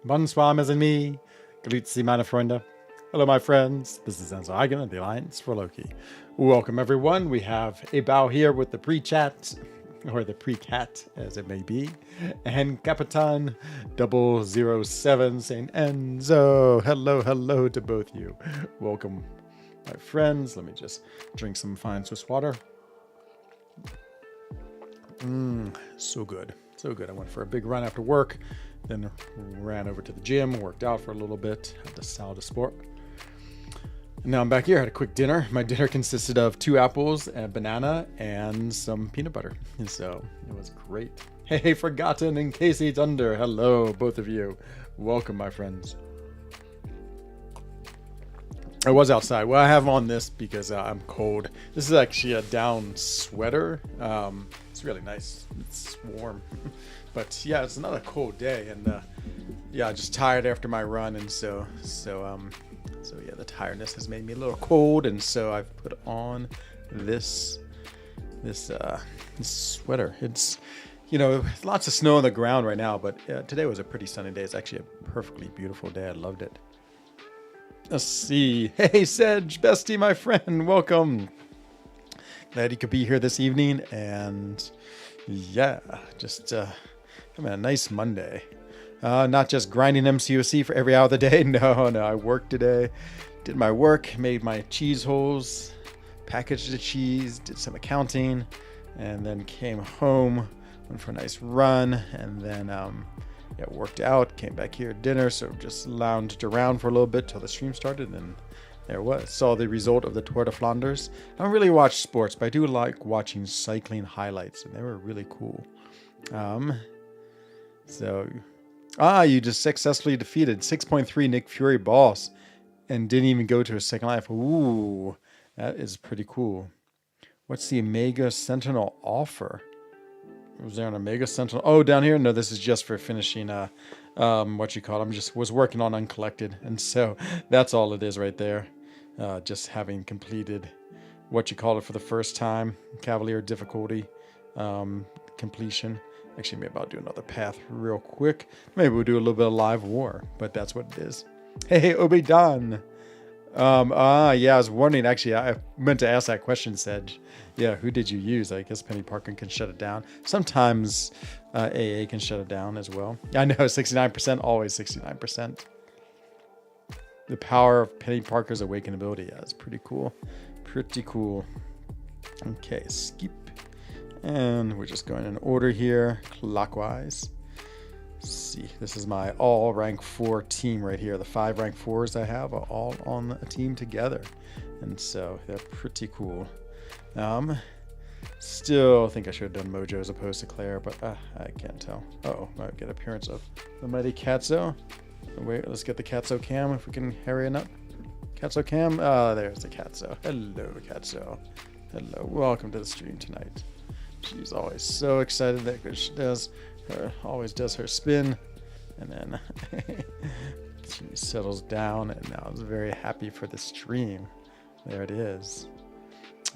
Bonsoir, mes amis. Grüezi, meine Freunde. Hello, my friends. This is MCOC, the Alliance for Loki. Welcome, everyone. We have a bow here with the pre-chat, or the pre-cat, as it may be, and Capitan 007 saying, Enzo. Hello to both you. Welcome, my friends. Let me just drink some fine Swiss water. So good. So good. I went for a big run after work, then ran over to the gym, worked out for a little bit, had the salle de sport. And now I'm back here. Had a quick dinner. My dinner consisted of 2 apples, a banana, and some peanut butter. And so it was great. Hey, Forgotten and Casey Thunder. Hello, both of you. Welcome, my friends. I was outside. Well, I have on this because I'm cold. This is actually a down sweater. It's really nice. It's warm. But yeah, it's not a cold day. And yeah, just tired after my run. And so yeah, the tiredness has made me a little cold. And so I've put on this sweater. It's, you know, lots of snow on the ground right now. But today was a pretty sunny day. It's actually a perfectly beautiful day. I loved it. Let's see. Hey, Sedge, bestie, my friend, welcome. Glad you could be here this evening. And yeah, just having a nice Monday. Not just grinding MCOC for every hour of the day. No, I worked today. Did my work, made my cheese holes, packaged the cheese, did some accounting, and then came home, went for a nice run, and then yeah, worked out, came back here at dinner, so just lounged around for a little bit till the stream started, and there it was. Saw the result of the Tour de Flanders. I don't really watch sports, but I do like watching cycling highlights, and they were really cool. You just successfully defeated 6.3 Nick Fury boss and didn't even go to a second life. Ooh, that is pretty cool. What's the Omega Sentinel offer? Was there an Omega Sentinel? Oh, down here? No, this is just for finishing, was working on Uncollected. And so that's all it is right there. Just having completed for the first time. Cavalier difficulty, completion. Actually, maybe I'll do another path real quick. Maybe we'll do a little bit of live war, but that's what it is. Hey, Obi-Dan. Yeah, I was wondering, actually, I meant to ask that question, Sedge. Yeah, who did you use? I guess Penny Parker can shut it down. Sometimes AA can shut it down as well. I know, 69%, always 69%. The power of Penny Parker's awakened ability. Yeah, it's pretty cool. Pretty cool. Okay, skip. And we're just going in order here, clockwise. Let's see, this is my all rank 4 team right here. The 5 rank 4s I have are all on a team together. And so they're pretty cool. Still think I should have done Mojo as opposed to Claire, but I can't tell. Uh-oh, might get appearance of the mighty Katzo. Wait, let's get the Katzo cam if we can hurry it up. Katzo cam, there's the Katzo. Hello, Katzo. Hello, welcome to the stream tonight. She's always so excited that she always does her spin, and then she settles down, and now is very happy for the stream. There it is.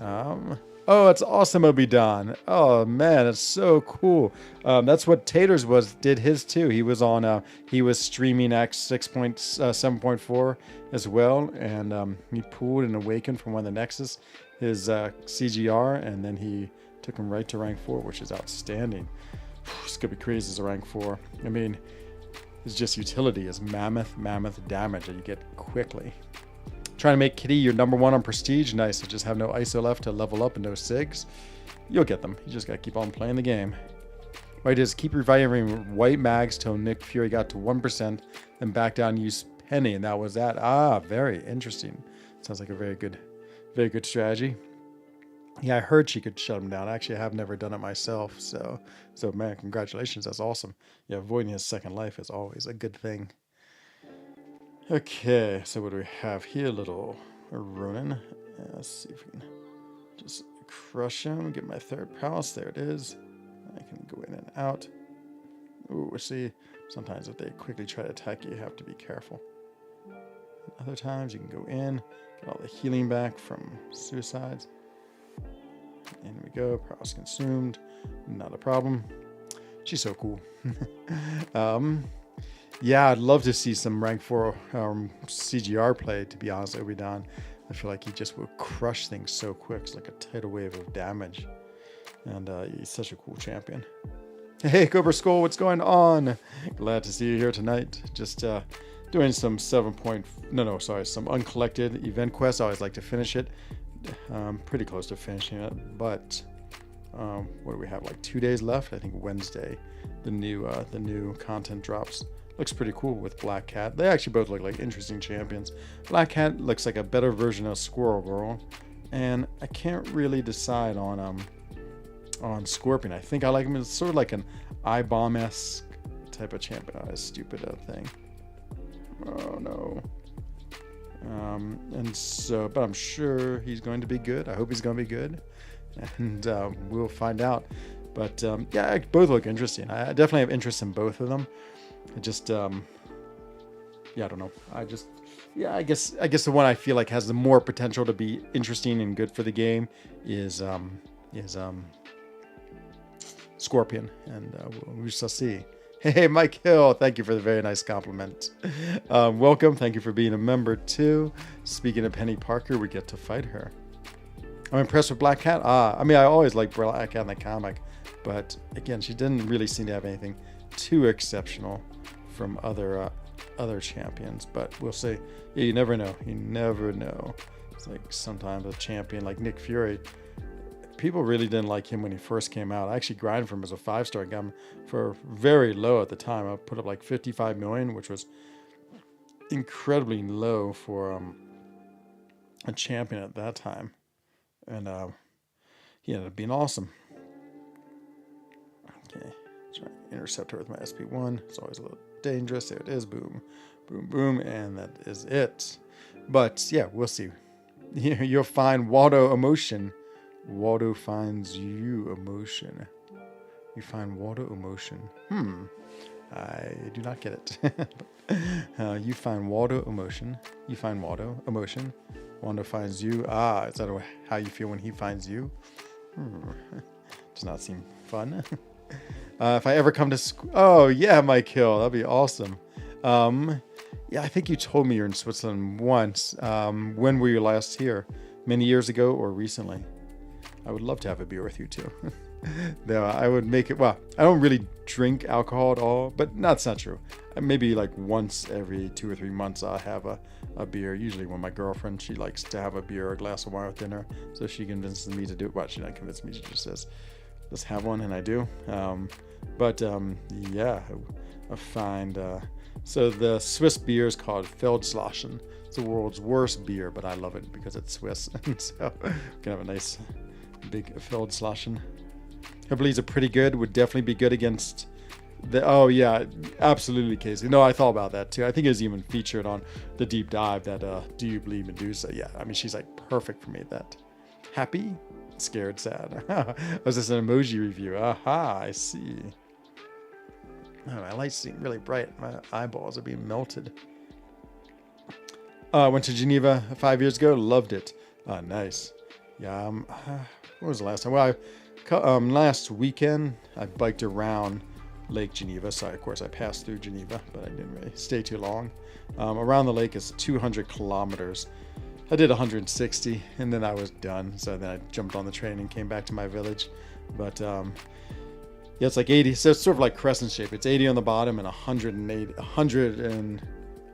Oh, it's awesome, Obi-Don. Oh man, it's so cool. That's what Taters did his too. He was on he was streaming X 6.7.4 as well, and he pulled and awakened from one of the Nexus, his CGR, and then he took him right to rank 4, which is outstanding. It's gonna be crazy as a rank 4. I mean, it's just utility is mammoth damage that you get quickly. Trying to make Kitty your number 1 on prestige. Nice. You just have no ISO left to level up and no SIGs. You'll get them. You just gotta keep on playing the game. Right, is keep reviving white mags till Nick Fury got to 1%, then back down and use Penny, and that was that. Very interesting. Sounds like a very good strategy. Yeah, I heard she could shut him down. Actually, I have never done it myself. So man, congratulations. That's awesome. Yeah, avoiding his second life is always a good thing. Okay, so what do we have here? Little Ronin. Let's see if we can just crush him. Get my 3rd palace. There it is. I can go in and out. Ooh, see, sometimes if they quickly try to attack you, you have to be careful. Other times you can go in, get all the healing back from suicides. In we go. Prowess consumed. Not a problem. She's so cool. Yeah, I'd love to see some rank 4 CGR play, to be honest, Obidan. I feel like he just will crush things so quick. It's like a tidal wave of damage. And he's such a cool champion. Hey, Cobra Skull, what's going on? Glad to see you here tonight. Just doing some some uncollected event quests. I always like to finish it. Pretty close to finishing it, but what do we have? Like 2 days left. I think Wednesday, the new content drops. Looks pretty cool with Black Cat. They actually both look like interesting champions. Black Cat looks like a better version of Squirrel Girl, and I can't really decide on Scorpion. I think I like him as sort of like an I-Bomb-esque type of champion. Oh, stupid thing. Oh no. And so, but I'm sure he's going to be good. I hope he's going to be good, and we'll find out. But yeah, both look interesting. I definitely have interest in both of them. I just, yeah, I don't know. I guess the one I feel like has the more potential to be interesting and good for the game is Scorpion, and we shall see. Hey, Mike Hill, thank you for the very nice compliment. Welcome. Thank you for being a member too. Speaking of Penny Parker, we get to fight her. I'm impressed with Black Cat. I mean, I always liked Black Cat in the comic, but again, she didn't really seem to have anything too exceptional from other champions. But we'll see. Yeah, you never know. You never know. It's like sometimes a champion like Nick Fury, people really didn't like him when he first came out. I actually grinded for him as a 5-star. Got him for very low at the time. I put up like 55 million, which was incredibly low for a champion at that time. And he ended up being awesome. Okay, try to intercept her with my SP1. It's always a little dangerous. There it is. Boom, boom, boom, and that is it. But yeah, we'll see. You'll find Waldo emotion. Waldo finds you emotion. You find Waldo emotion. I do not get it. You find Waldo emotion. You find Waldo emotion. Waldo finds you. Is that how you feel when he finds you? Does not seem fun. If I ever come to school. Oh, yeah, Mike Hill. That'd be awesome. Yeah, I think you told me you're in Switzerland once. When were you last here? Many years ago or recently? I would love to have a beer with you too. No, I would make it. Well, I don't really drink alcohol at all, but that's not true. Maybe like once every 2 or 3 months I'll have a beer. Usually when my girlfriend, she likes to have a beer or a glass of wine with dinner. So she convinces me to do it. Well, she doesn't convince me. She just says, let's have one. And I do. Yeah, I find, so the Swiss beer is called Feldschlaschen. It's the world's worst beer, but I love it because it's Swiss. So we can have a nice big Feldschlaschen. Hopefully are pretty good. Would definitely be good against the. Oh yeah, absolutely, Casey. No, I thought about that too. I think it was even featured on the deep dive that Do You Believe Medusa? Yeah, I mean she's like perfect for me at that. Happy, scared, sad. Was this an emoji review? Aha, I see. Oh, my lights seem really bright. My eyeballs are being melted. I went to Geneva 5 years ago. Loved it. Nice. Yeah. When was the last time? Well, last weekend I biked around Lake Geneva. So of course I passed through Geneva, but I didn't really stay too long. Around the lake is 200 kilometers. I did 160 and then I was done. So then I jumped on the train and came back to my village. But yeah, it's like 80. So it's sort of like crescent shape. It's 80 on the bottom and 100 and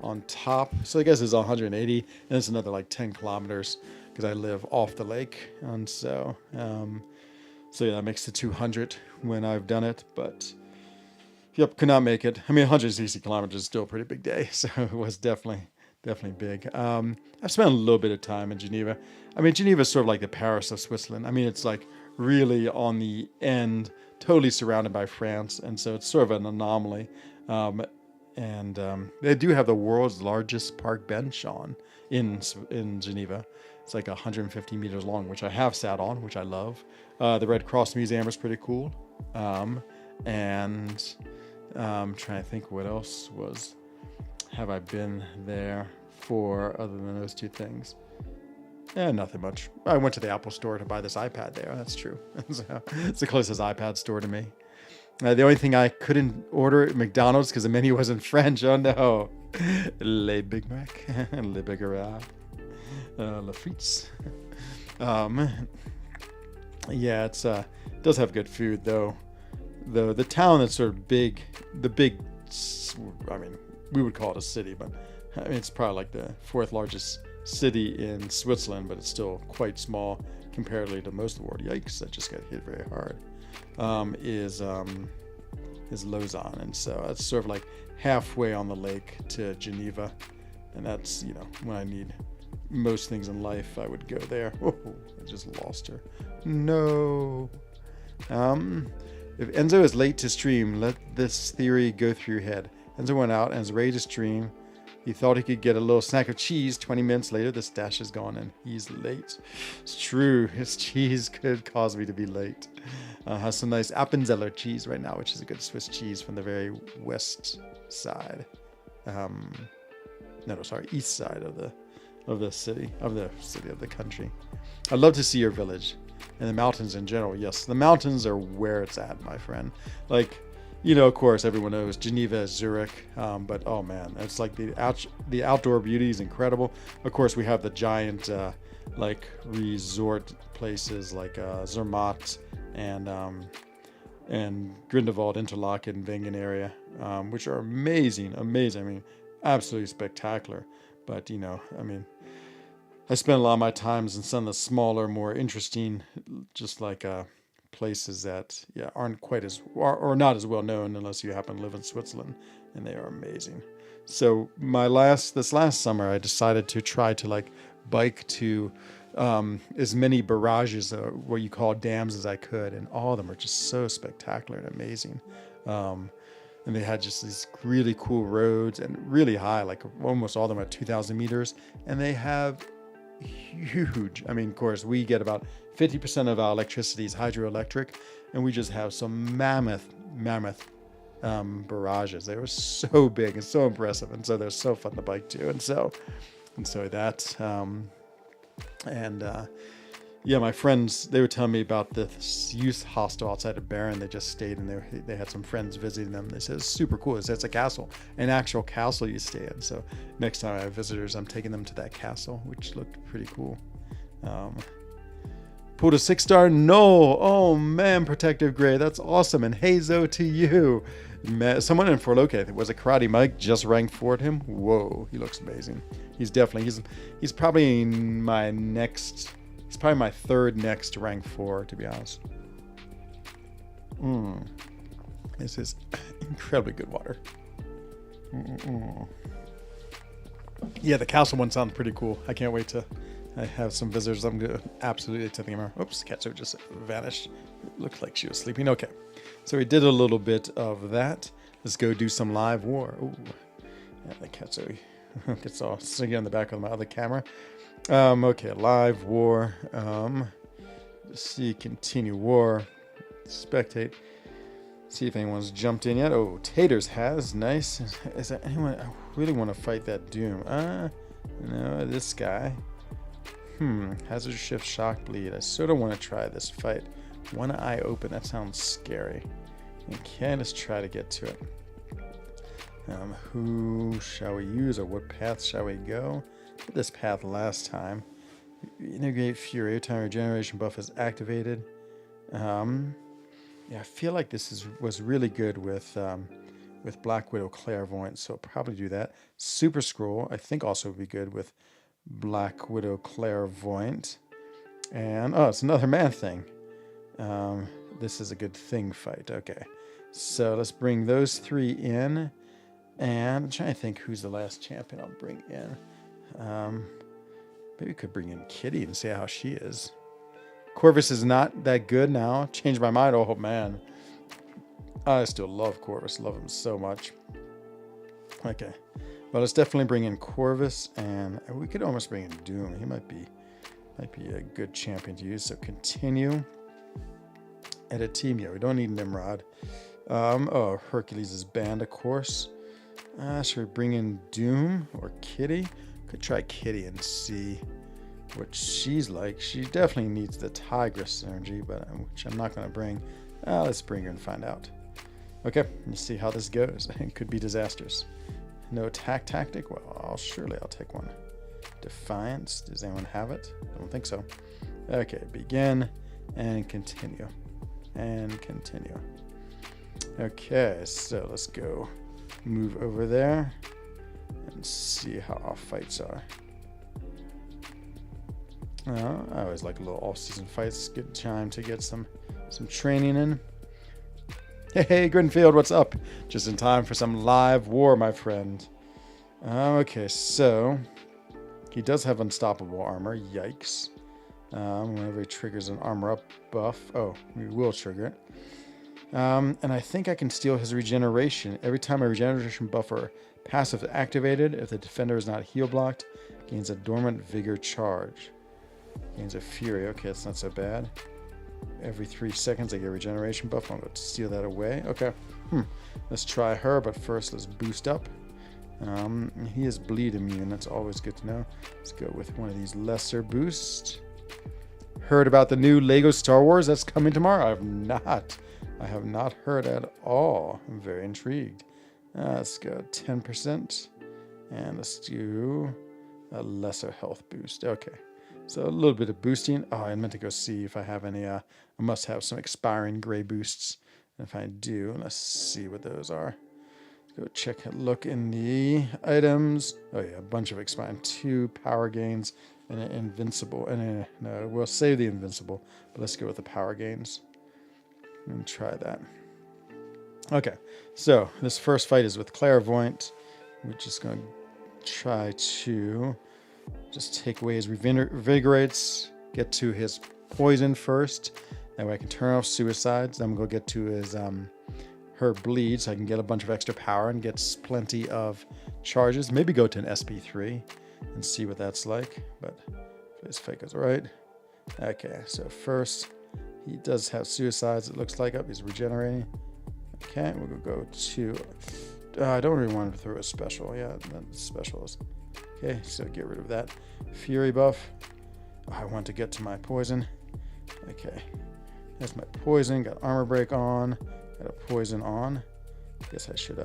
on top. So I guess it's 180 and it's another like 10 kilometers because I live off the lake. And so yeah, that makes it 200 when I've done it, but yep, could not make it. I mean, 160 kilometers is still a pretty big day, so it was definitely big. I've spent a little bit of time in Geneva. I mean, Geneva is sort of like the Paris of Switzerland. I mean, it's like really on the end, totally surrounded by France, and so it's sort of an anomaly. They do have the world's largest park bench in Geneva. It's like 150 meters long, which I have sat on, which I love. The Red Cross Museum is pretty cool. I'm trying to think what else have I been there for other than those two things. Nothing much. I went to the Apple store to buy this iPad there. That's true. So, it's the closest iPad store to me. The only thing I couldn't order at McDonald's because the menu wasn't French. Oh no. Le Big Mac. Le Big Le Frites. Yeah, it's does have good food though. The town that's sort of big, I mean, we would call it a city, but I mean, it's probably like the fourth largest city in Switzerland, but it's still quite small comparatively to most of the world. Yikes, that just got hit very hard. Is Lausanne, and so it's sort of like halfway on the lake to Geneva, and that's, you know, when I need most things in life, I would go there. Oh, I just lost her. No. If Enzo is late to stream, let this theory go through your head. Enzo went out and is ready to stream. He thought he could get a little snack of cheese. 20 minutes later, the stash is gone and he's late. It's true. His cheese could cause me to be late. Has some nice Appenzeller cheese right now, which is a good Swiss cheese from the very west side. East side of the city, of the country. I'd love to see your village and the mountains in general. Yes, the mountains are where it's at, my friend. Like, you know, of course, everyone knows Geneva is Zurich, but oh man, it's like the outdoor beauty is incredible. Of course, we have the giant like resort places like Zermatt and Grindelwald, Interlaken, Wengen area, which are amazing. I mean, absolutely spectacular. But you know, I mean, I spend a lot of my times in some of the smaller, more interesting, just like places that aren't quite as or not as well known unless you happen to live in Switzerland, and they are amazing. So this last summer, I decided to try to like bike to as many barrages, or what you call dams, as I could, and all of them are just so spectacular and amazing. And they had just these really cool roads and really high, like almost all of them are 2,000 meters, and they have huge. I mean, of course, we get about 50% of our electricity is hydroelectric, and we just have some mammoth barrages. They were so big and so impressive, and so they're so fun to bike to, and so that my friends, they were telling me about this youth hostel outside of Bern. They just stayed, and they had some friends visiting them. They said it's super cool. It's a castle, an actual castle you stay in. So next time I have visitors, I'm taking them to that castle, which looked pretty cool. Pulled a 6-star? No. Oh man, protective grade. That's awesome. And Hazo to you. Someone in Forloke, I think, was a Karate Mike, just ranked 4 at him. Whoa, he looks amazing. He's probably he's probably my third next rank 4, to be honest. This is incredibly good water. Yeah, the castle one sounds pretty cool. I can't wait to have some visitors. I'm going to absolutely take them. Oops, Katsu just vanished. Looked like she was sleeping. Okay, so we did a little bit of that. Let's go do some live war. Ooh, yeah, the Katsu gets all singing on the back of my other camera. Okay, live war. Let's see, continue war. Spectate. See if anyone's jumped in yet. Oh, Taters has. Nice. Is there anyone? I really want to fight that Doom. No, this guy. Hazard shift, shock, bleed. I sort of want to try this fight. One eye open. That sounds scary. Okay, let's try to get to it. Who shall we use, or what path shall we go? Did this path last time. Integrate Fury. Every time regeneration buff is activated. Yeah, I feel like this was really good with Black Widow Clairvoyant, so I'll probably do that. Super Scroll, I think, also would be good with Black Widow Clairvoyant. And it's another man thing. This is a good thing fight. Okay, so let's bring those 3 in, and I'm trying to think who's the last champion I'll bring in. Maybe we could bring in Kitty and see how she is. Corvus is not that good now. Changed my mind. Oh man, I still love Corvus. Love him so much. Okay, well, let's definitely bring in Corvus, and we could almost bring in Doom. He might be a good champion to use. So continue. Edit team. Yeah, we don't need Nimrod. Hercules is banned, of course. Should we bring in Doom or Kitty? Could try Kitty and see what she's like. She definitely needs the Tigress energy, but which I'm not going to bring. Let's bring her and find out. Okay, let's see how this goes. It could be disastrous. No attack tactic? Well, I'll take one. Defiance. Does anyone have it? I don't think so. Okay, begin and continue. And continue. Okay, so let's go move over there and see how our fights are. I always like little off-season fights. Good time to get some training in. Hey, Grinfield, what's up? Just in time for some live war, my friend. Okay, so he does have unstoppable armor. Yikes. Whenever he triggers an armor up buff. Oh, we will trigger it. And I think I can steal his regeneration. Every time a regeneration buffer passive is activated, if the defender is not heal blocked, gains a dormant vigor charge. Gains a fury. Okay, that's not so bad. Every 3 seconds I get a regeneration buff. I'm going to steal that away. Okay. Let's try her, but first let's boost up. He is bleed immune. That's always good to know. Let's go with one of these lesser boosts. Heard about the new Lego Star Wars that's coming tomorrow? I have not heard at all. I'm very intrigued. Let's go 10%. And let's do a lesser health boost. Okay. So a little bit of boosting. Oh, I meant to go see if I have any. I must have some expiring gray boosts. And if I do, let's see what those are. Go check a look in the items. Oh yeah, a bunch of expiring. 2 power gains and an invincible. And no, we'll save the invincible, but let's go with the power gains and try that. Okay, so this first fight is with Clairvoyant. We're just going to try to just take away his revigorates, get to his poison first. That way I can turn off suicides. Then I'm going to get to his her bleed, so I can get a bunch of extra power and get plenty of charges. Maybe go to an SP3 and see what that's like. But if this fight goes right. Okay, so first he does have suicides. It looks like he's regenerating. Okay, we'll go to. I don't really want to throw a special. Yeah, that special is. Okay, so get rid of that fury buff. I want to get to my poison. Okay, that's my poison. Got armor break on. Got a poison on. Guess I should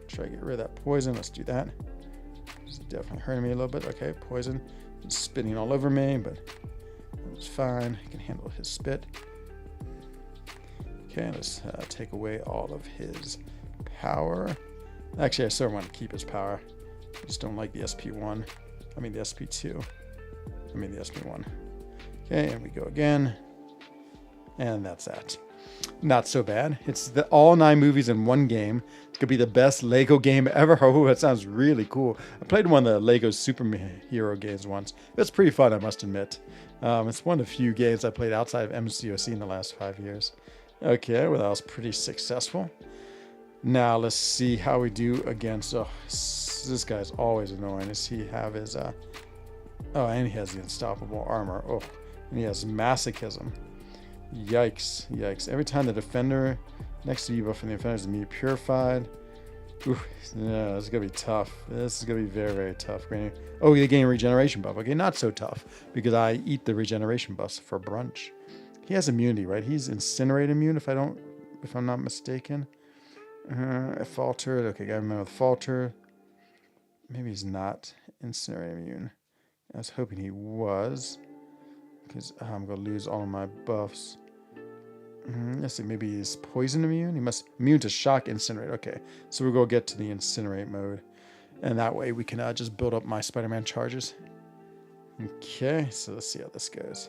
try to get rid of that poison. Let's do that. It's definitely hurting me a little bit. Okay, poison. It's spitting all over me, but it's fine. I can handle his spit. Okay, let's take away all of his power. Actually, I still want to keep his power. I just don't like the SP1. I mean the SP2. I mean the SP1. Okay, and we go again. And that's that. Not so bad. It's all 9 movies in one game. It could be the best Lego game ever. Oh, that sounds really cool. I played one of the Lego superhero games once. It's pretty fun, I must admit. It's one of the few games I played outside of MCOC in the last 5 years. Okay, well, that was pretty successful. Now, let's see how we do against... Oh, this guy's always annoying. Does he have his... Oh, and he has the unstoppable armor. Oh, and he has masochism. Yikes, yikes. Every time the defender next to you buff and the defender is immediately purified. Ooh, yeah, this is going to be tough. This is going to be very, very tough. Oh, they gain a regeneration buff. Okay, not so tough because I eat the regeneration buffs for brunch. He has immunity, right? He's incinerate immune if I'm not mistaken. Faltered. Okay, got him with falter. Maybe he's not incinerate immune. I was hoping he was because I'm going to lose all of my buffs. Let's see, maybe he's poison immune. He must immune to shock, incinerate. Okay, so we'll go get to the incinerate mode, and that way we can just build up my Spider-Man charges. Okay, so let's see how this goes.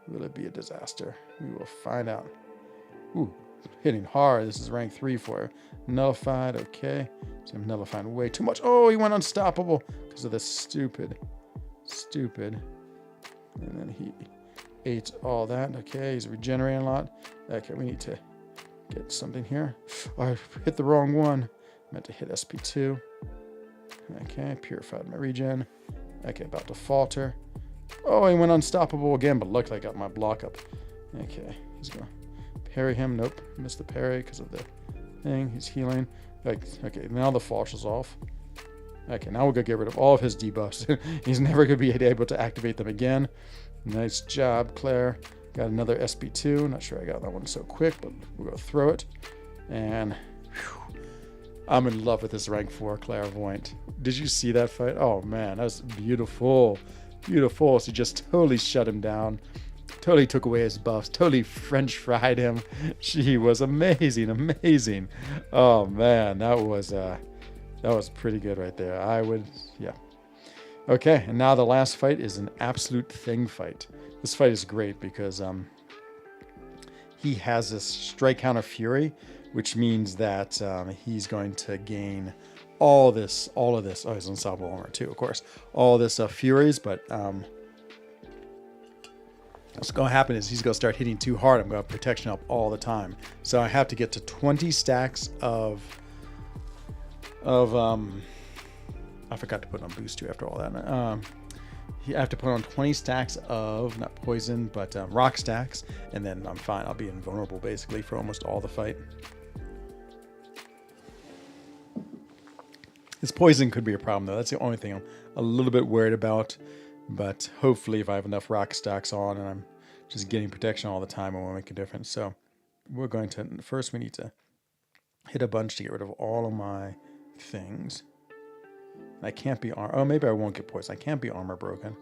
Will it be a disaster? We will find out. Ooh, hitting hard. This is rank 3 for nullified. Okay, so I'm nullifying way too much. Oh, he went unstoppable because of this stupid. And then he ate all that. Okay, he's regenerating a lot. Okay, we need to get something here. Oh, I hit the wrong one. I meant to hit SP2. Okay, purified my regen. Okay, about to falter. Oh, he went unstoppable again, but luckily I got my block up. Okay, he's going to parry him. Nope, missed the parry because of the thing. He's healing. Okay, now the falter's off. Okay, now we're going to get rid of all of his debuffs. He's never going to be able to activate them again. Nice job, Claire. Got another SP2. Not sure I got that one so quick, but we're going to throw it. And I'm in love with this rank 4 clairvoyant. Did you see that fight? Oh man, that was beautiful. Beautiful. She just totally shut him down. Totally took away his buffs. Totally French fried him. She was amazing, amazing. Oh man, that was pretty good right there. Yeah. Okay, and now the last fight is an absolute thing fight. This fight is great because he has this strike counter fury, which means that he's going to gain all of this. Oh, he's unstoppable armor too, of course. All this furies, but what's going to happen is he's going to start hitting too hard. I'm going to have protection up all the time. So I have to get to 20 stacks of I forgot to put on boost too after all that. I have to put on 20 stacks of, not poison, but rock stacks, and then I'm fine. I'll be invulnerable basically for almost all the fight. This poison could be a problem though. That's the only thing I'm a little bit worried about. But hopefully if I have enough rock stacks on and I'm just getting protection all the time, it won't make a difference. So we're going to, first we need to hit a bunch to get rid of all of my things. I can't be oh, maybe I won't get poison. I can't be armor broken.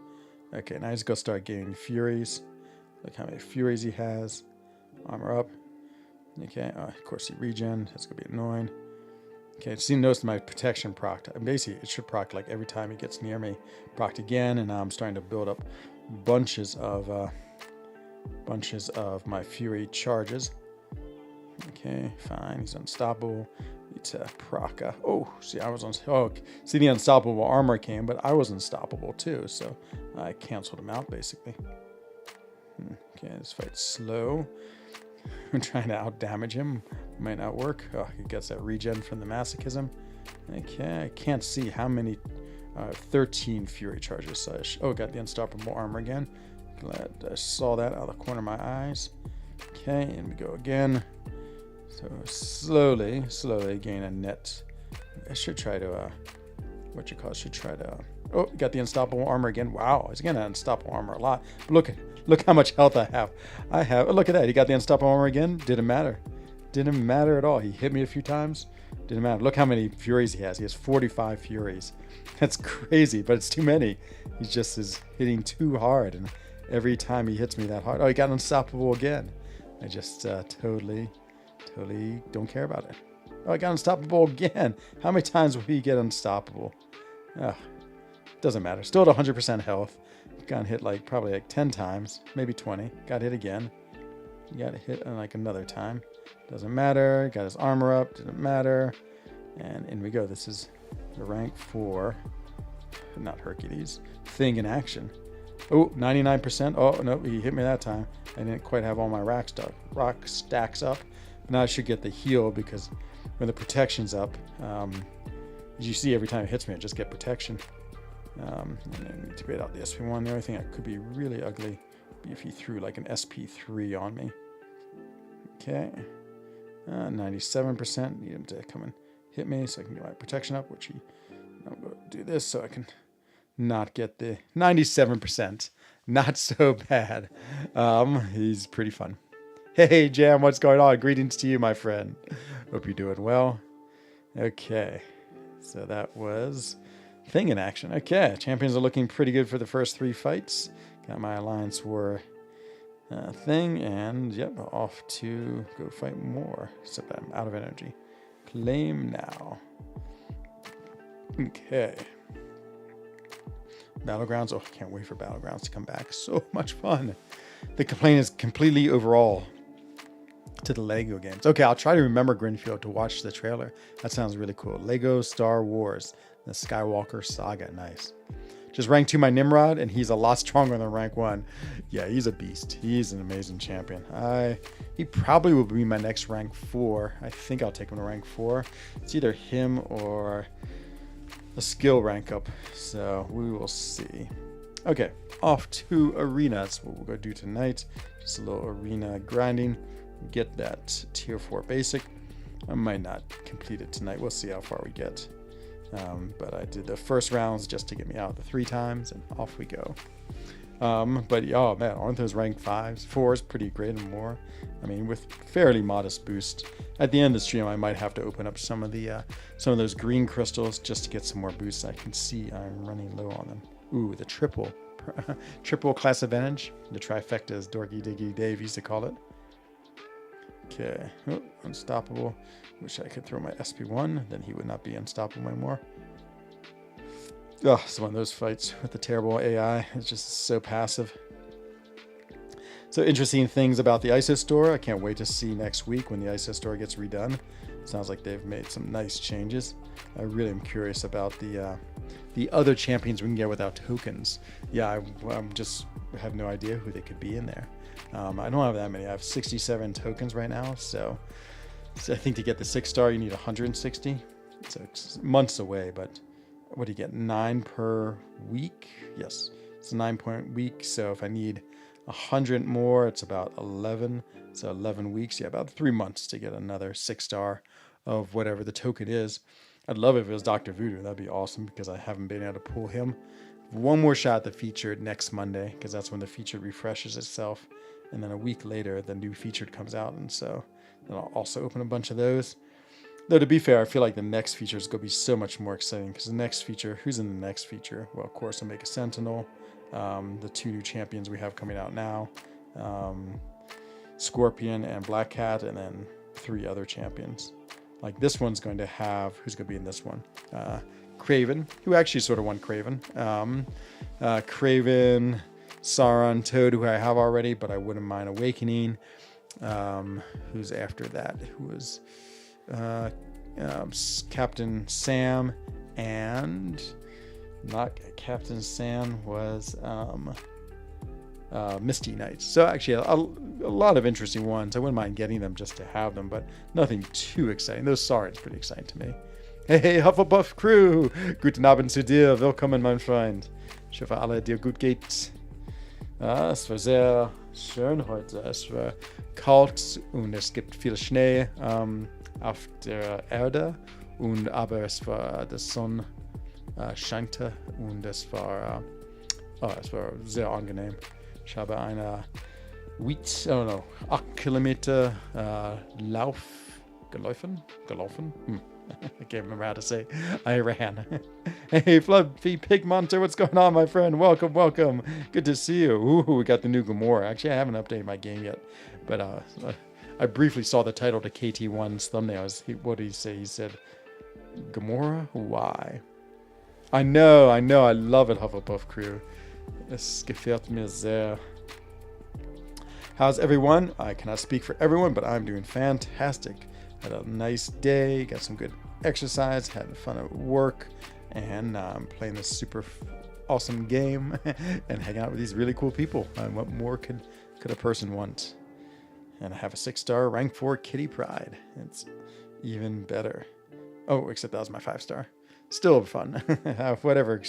Okay, now he's going to start getting furies. Look how many furies he has. Armor up. Okay, of course he regen. That's going to be annoying. Okay, so you notice my protection procced. Basically, it should proc like every time he gets near me. Procced again, and now I'm starting to build up bunches of my fury charges. Okay, fine. He's unstoppable. Need to proc. Oh, see, I was on. Oh, see, the unstoppable armor came, but I was unstoppable too, so I canceled him out basically. Okay, this fight's slow. I'm trying to out damage him. Might not work. Oh, he gets that regen from the masochism. Okay, I can't see how many. 13 fury charges. So got the unstoppable armor again. Glad I saw that out of the corner of my eyes. Okay, and we go again. So slowly gain a net. I should try to oh, got the unstoppable armor again. Wow, he's gonna unstoppable armor a lot. But look how much health I have. Look at that. He got the unstoppable armor again. Didn't matter at all. He hit me a few times. Didn't matter. Look how many furies he has. He has 45 furies. That's crazy, but it's too many. He just is hitting too hard, and every time he hits me that hard, oh, he got unstoppable again. I just totally don't care about it. Oh, I got unstoppable again. How many times will he get unstoppable? Doesn't matter. Still at 100% health. Got hit probably 10 times, maybe 20. Got hit again. Got hit like another time. Doesn't matter. Got his armor up. Didn't matter. And in we go. This is the rank 4. Not Hercules. Thing in action. Oh, 99%. Oh, no, he hit me that time. I didn't quite have all my rock stacks up. Now I should get the heal because when the protection's up, as you see every time it hits me, I just get protection. And I need to get out the SP1. The only thing that could be really ugly would be if he threw like an SP3 on me. Okay. 97%. Need him to come and hit me so I can get my protection up, which I'm going to do this so I can not get the 97%. Not so bad. He's pretty fun. Hey, Jam, what's going on? Greetings to you, my friend. Hope you're doing well. Okay. So that was Thing in action. Okay. Champions are looking pretty good for the first 3 fights. Got my Alliance War thing, and yep, off to go fight more. Except I'm out of energy. Claim now. Okay. Battlegrounds. Oh, I can't wait for Battlegrounds to come back. So much fun. The complaint is completely overall to the Lego games. Okay, I'll try to remember Greenfield to watch the trailer. That sounds really cool. Lego Star Wars, the Skywalker Saga. Nice. Just rank 2 my Nimrod, and he's a lot stronger than rank 1. Yeah, he's a beast. He's an amazing champion. He probably will be my next rank 4. I think I'll take him to rank 4. It's either him or a skill rank up. So we will see. Okay, off to arena. That's what we're going to do tonight. Just a little arena grinding. Get that tier 4 basic. I might not complete it tonight. We'll see how far we get. But I did the first rounds just to get me out the 3 times, and off we go. But oh man, aren't those rank 5s? 4s pretty great and more. I mean, with fairly modest boost. At the end of the stream, I might have to open up some of those green crystals just to get some more boosts. I can see I'm running low on them. Ooh, the triple class advantage. The trifecta, as Dorky Diggy Dave used to call it. Okay, oh, unstoppable. Wish I could throw my SP1, then he would not be unstoppable anymore. Oh, it's one of those fights with the terrible AI. It's just so passive. So interesting things about the ISO store. I can't wait to see next week when the ISO store gets redone. Sounds like they've made some nice changes. I really am curious about the other champions we can get without tokens. Yeah, I'm just have no idea who they could be in there. I don't have that many. I have 67 tokens right now, so I think to get the 6-star you need 160. So it's months away, but what do you get? 9 per week? Yes, it's a 9-point week. So if I need 100 more, it's about 11. So 11 weeks. Yeah, about 3 months to get another 6-star of whatever the token is. I'd love it if it was Dr. Voodoo. That'd be awesome because I haven't been able to pull him. One more shot at the featured next Monday because that's when the featured refreshes itself. And then a week later, the new featured comes out. And so then I'll also open a bunch of those. Though to be fair, I feel like the next feature is going to be so much more exciting because the next feature, who's in the next feature? Well, of course, Omega Sentinel, the 2 new champions we have coming out now, Scorpion and Black Cat, and then 3 other champions. Like this one's going to have, who's going to be in this one? Craven, who actually sort of won Craven. Craven, Sauron, Toad, who I have already, but I wouldn't mind Awakening. Who's after that? Who was Captain Sam, and not Captain Sam was Misty Knights. So actually a lot of interesting ones. I wouldn't mind getting them just to have them, but nothing too exciting. Those Saurons pretty exciting to me. Hey, Hufflepuff Crew! Guten Abend zu dir, willkommen mein Freund. Ich hoffe, alle dir gut geht. Es war sehr schön heute. Es war kalt und es gibt viel Schnee auf der Erde, aber es war, die Sonne scheinte und es war sehr angenehm. Ich habe eine 8 Kilometer gelaufen. I can't remember how to say. I ran. Hey, Fluffy Pig Monster, what's going on, my friend? Welcome. Good to see you. Ooh, we got the new Gamora. Actually, I haven't updated my game yet, but I briefly saw the title to KT1's thumbnail. What did he say? He said, Gamora? Why? I know. I love it, Hufflepuff Crew. Es gefällt mir sehr. How's everyone? I cannot speak for everyone, but I'm doing fantastic. Had a nice day, got some good exercise, had fun at work, and I'm playing this super awesome game and hanging out with these really cool people. What more could a person want? And I have a 6-star rank 4 Kitty Pride. It's even better. Oh, except that was my 5-star. Still fun. Whatever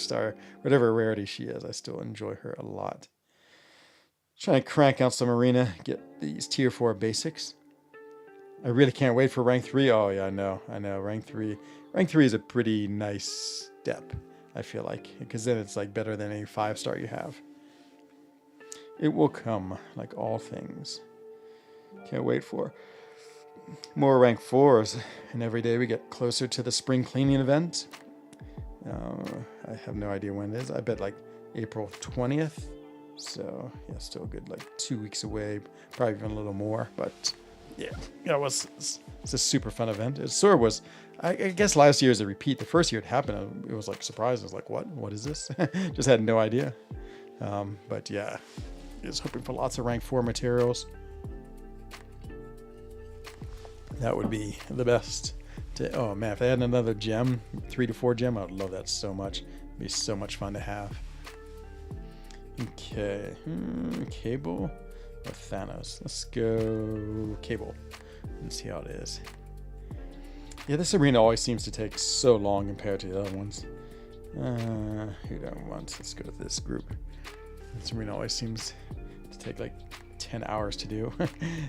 rarity she is, I still enjoy her a lot. Trying to crank out some arena, get these tier 4 basics. I really can't wait for rank 3. Oh yeah, I know. Rank 3 is a pretty nice step, I feel like, because then it's like better than any 5-star you have. It will come, like all things. Can't wait for more rank 4s, and every day we get closer to the spring cleaning event. I have no idea when it is. I bet like April 20th. So yeah, still a good like 2 weeks away, probably even a little more, but yeah, it's a super fun event. It sort of was, I guess last year is a repeat. The first year it happened, it was like surprised. I was like, what is this? Just had no idea. But yeah, just hoping for lots of rank 4 materials. That would be the best. Oh man, if they had another gem, 3 to 4 gem, I would love that so much. It'd be so much fun to have. Okay, Cable or Thanos? Let's go Cable and see how it is. Yeah, this arena always seems to take so long compared to the other ones. Who do I want? Let's go to this group. This arena always seems to take like 10 hours to do.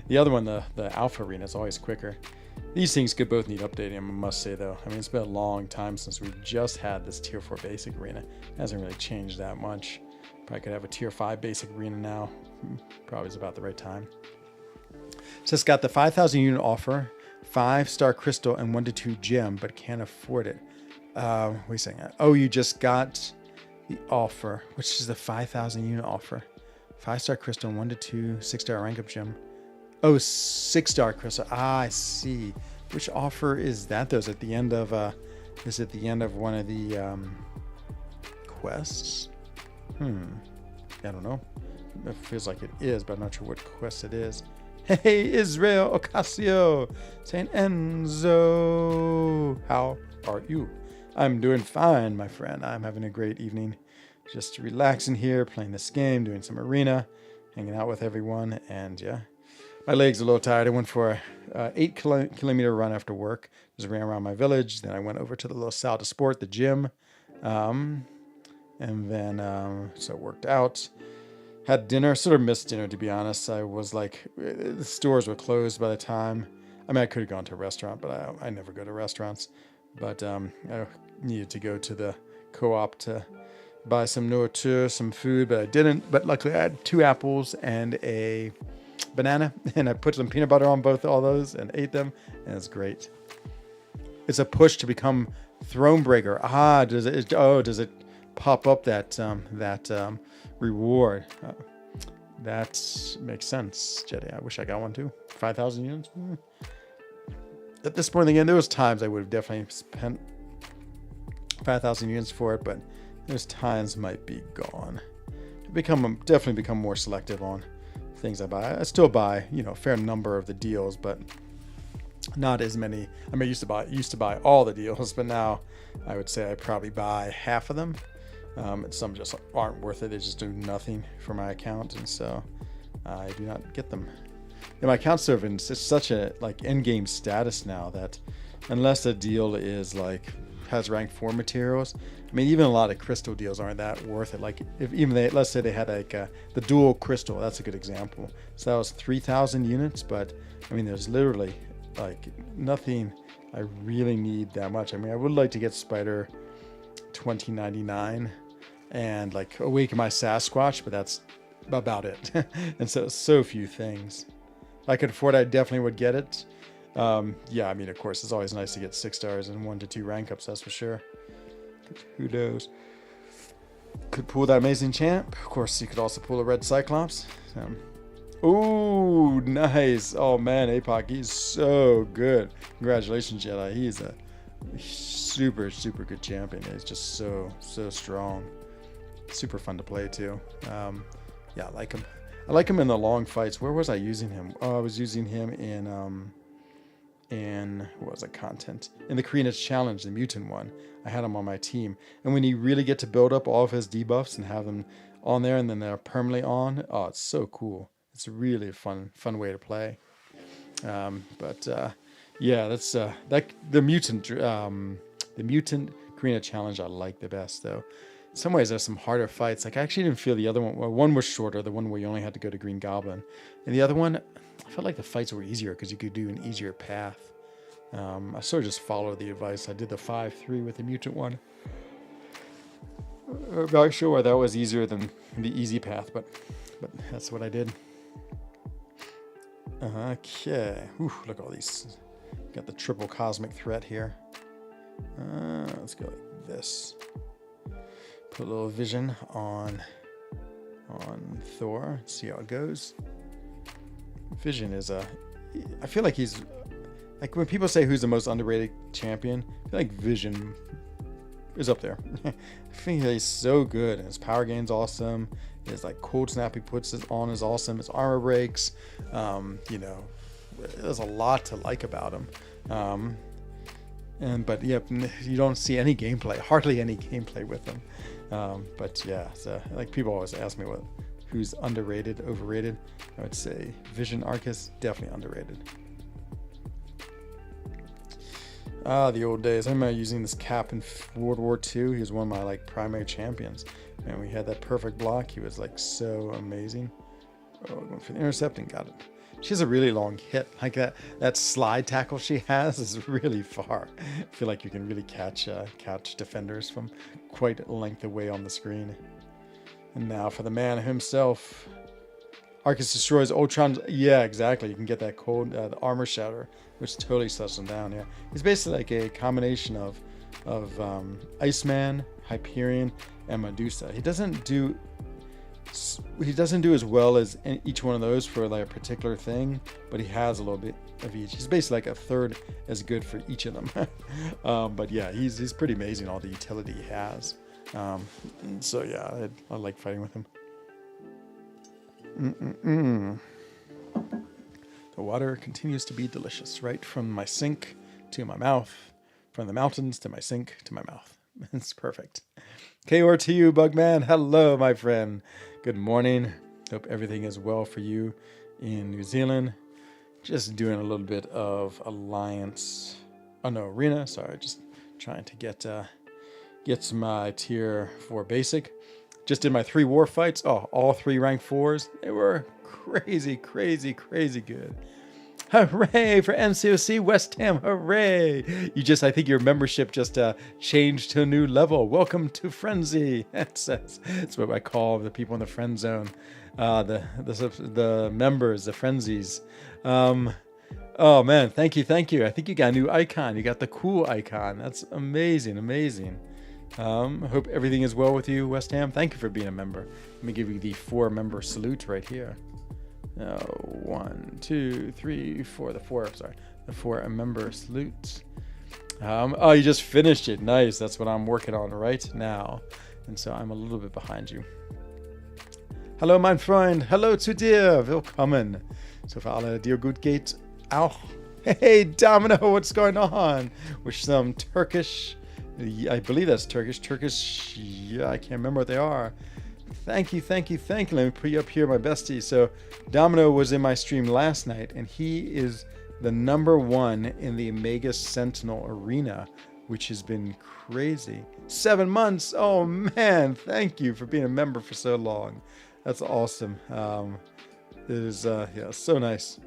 The other one, the Alpha arena, is always quicker. These things could both need updating, I must say though. I mean, it's been a long time since we just had this tier 4 basic arena. It hasn't really changed that much. Probably could have a tier 5 basic arena now. Probably is about the right time. So it's got the 5,000 unit offer, 5-star crystal, and 1 to 2 gem, but can't afford it. Wait a second. Oh, you just got the offer, which is the 5,000 unit offer. 5-star crystal, 1 to 2, 6-star rank up gem. Oh, 6-star crystal. Ah, I see. Which offer is that? Though, is it the end of one of the quests? I don't know. It feels like it is, but I'm not sure what quest it is. Hey, Israel Ocasio, Saint Enzo, how are you? I'm doing fine, my friend. I'm having a great evening. Just relaxing here, playing this game, doing some arena, hanging out with everyone, and yeah. My legs are a little tired. I went for a 8-kilometer run after work. Just ran around my village. Then I went over to the little salle de sport, the gym, and then so worked out. Had dinner. Sort of missed dinner, to be honest. I was like, the stores were closed by the time. I mean, I could have gone to a restaurant, but I never go to restaurants. But I needed to go to the co-op to buy some nourriture, some food, but I didn't. But luckily, I had 2 apples and a banana, and I put some peanut butter on all those and ate them, and it's great. It's a push to become throne breaker. Ah, does it pop up that reward? That makes sense, Jetty. I wish I got one too. 5,000 units. At this point in the game, there was times I would have definitely spent 5,000 units for it, but those times might be gone. Definitely become more selective on things I buy. I still buy, a fair number of the deals, but not as many. I mean, I used to buy all the deals, but now I would say I probably buy half of them. Some just aren't worth it. They just do nothing for my account, and so I do not get them. And my account servants, it's such a end game status now that unless a deal is has rank 4 materials, I mean, even a lot of crystal deals aren't that worth it. Let's say they had the dual crystal. That's a good example. So that was 3,000 units, but I mean, there's literally nothing I really need that much. I mean, I would like to get Spider 2099 and awaken my Sasquatch, but that's about it. And so few things. If I could afford it, I definitely would get it. Yeah, I mean, of course, it's always nice to get 6 stars and 1 to 2 rank ups, that's for sure. Who knows? Could pull that amazing champ. Of course, you could also pull a red Cyclops. Ooh, nice. Oh man, APOC, he's so good. Congratulations, Jedi. He's a super, super good champion. He's just so strong. Super fun to play too. Yeah, I like him. I like him in the long fights. Where was I using him? Oh, I was using him in what was it, content? In the Korean's Challenge, the mutant one. I had him on my team. And when you really get to build up all of his debuffs and have them on there and then they're permanently on, oh, it's so cool. It's really a fun way to play. Yeah, that's the mutant Korean Challenge I like the best though. In some ways, there's some harder fights. I actually didn't feel the other one. Well, one was shorter, the one where you only had to go to Green Goblin. And the other one, I felt like the fights were easier because you could do an easier path. I sort of just followed the advice. I did the 5-3 with the mutant one. I'm not sure why that was easier than the easy path, but that's what I did. Okay. Whew, look at all these. Got the triple cosmic threat here. Let's go like this. Put a little vision on Thor. See how it goes. Vision is I feel like he's when people say who's the most underrated champion, I feel like Vision is up there. I think he's so good, and his power gain's awesome. His cold snap he puts on is awesome. His armor breaks. There's a lot to like about him. But yeah, you don't see any gameplay, hardly any gameplay with him. But yeah, so people always ask me who's underrated, overrated. I would say Vision Arcus, definitely underrated. The old days. I remember using this cap in World War II. He was one of my primary champions. And we had that perfect block. He was so amazing. Oh, going for the intercept and got it. She has a really long hit. That slide tackle she has is really far. I feel like you can really catch defenders from quite a length away on the screen. And now for the man himself. Arcus destroys Ultron's... Yeah, exactly. You can get that cold the armor shatter, which totally shuts him down. Yeah, he's basically like a combination of Iceman, Hyperion, and Medusa. He doesn't do as well as each one of those for like a particular thing, but he has a little bit of each. He's basically like a third as good for each of them. But yeah, he's pretty amazing, all the utility he has. So yeah, I like fighting with him. The water continues to be delicious, right from my sink to my mouth, from the mountains to my sink to my mouth. It's perfect. KOR to you, Bugman. Hello, my friend. Good morning. Hope everything is well for you in New Zealand. Just doing a little bit of Alliance. Oh no, Arena. Sorry, just trying to get my tier 4 basic. Just did my 3 war fights. Oh, all 3 rank 4s. They were crazy, crazy, crazy good. Hooray for MCOC West Ham. Hooray. I think your membership just changed to a new level. Welcome to Frenzy. That's what I call the people in the friend zone. The members, the frenzies. Oh man, thank you. I think you got a new icon. You got the cool icon. That's amazing, amazing. Hope everything is well with you, West Ham. Thank you for being a member. Let me give you the 4 member salute right here. 1, 2, 3, 4. The 4 member salute. Oh, you just finished it. Nice. That's what I'm working on right now, and so I'm a little bit behind you. Hello, mein Freund. Hello zu dir. Willkommen. So für alle, dir gut geht auch. Hey, Domino, what's going on? With some Turkish. I believe that's Turkish. Yeah, I can't remember what they are. Thank you. Let me put you up here, my bestie. So Domino was in my stream last night, and he is the #1 in the Omega Sentinel arena, which has been crazy. 7 months. Oh man, thank you for being a member for so long. That's awesome. It is so nice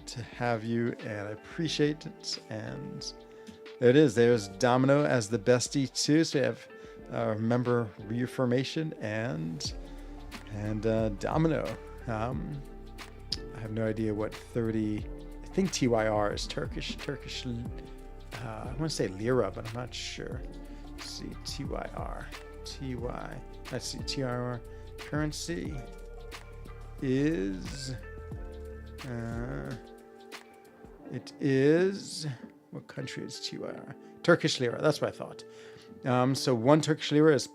to have you, and I appreciate it. And there it is. There's Domino as the bestie too. So we have member reaffirmation and Domino. I have no idea what 30. I think TYR is Turkish. I want to say lira, but I'm not sure. Let's see, TYR. Let's see, TYR currency is. It is. What country is TYR? Turkish lira. That's what I thought. So 1 Turkish lira is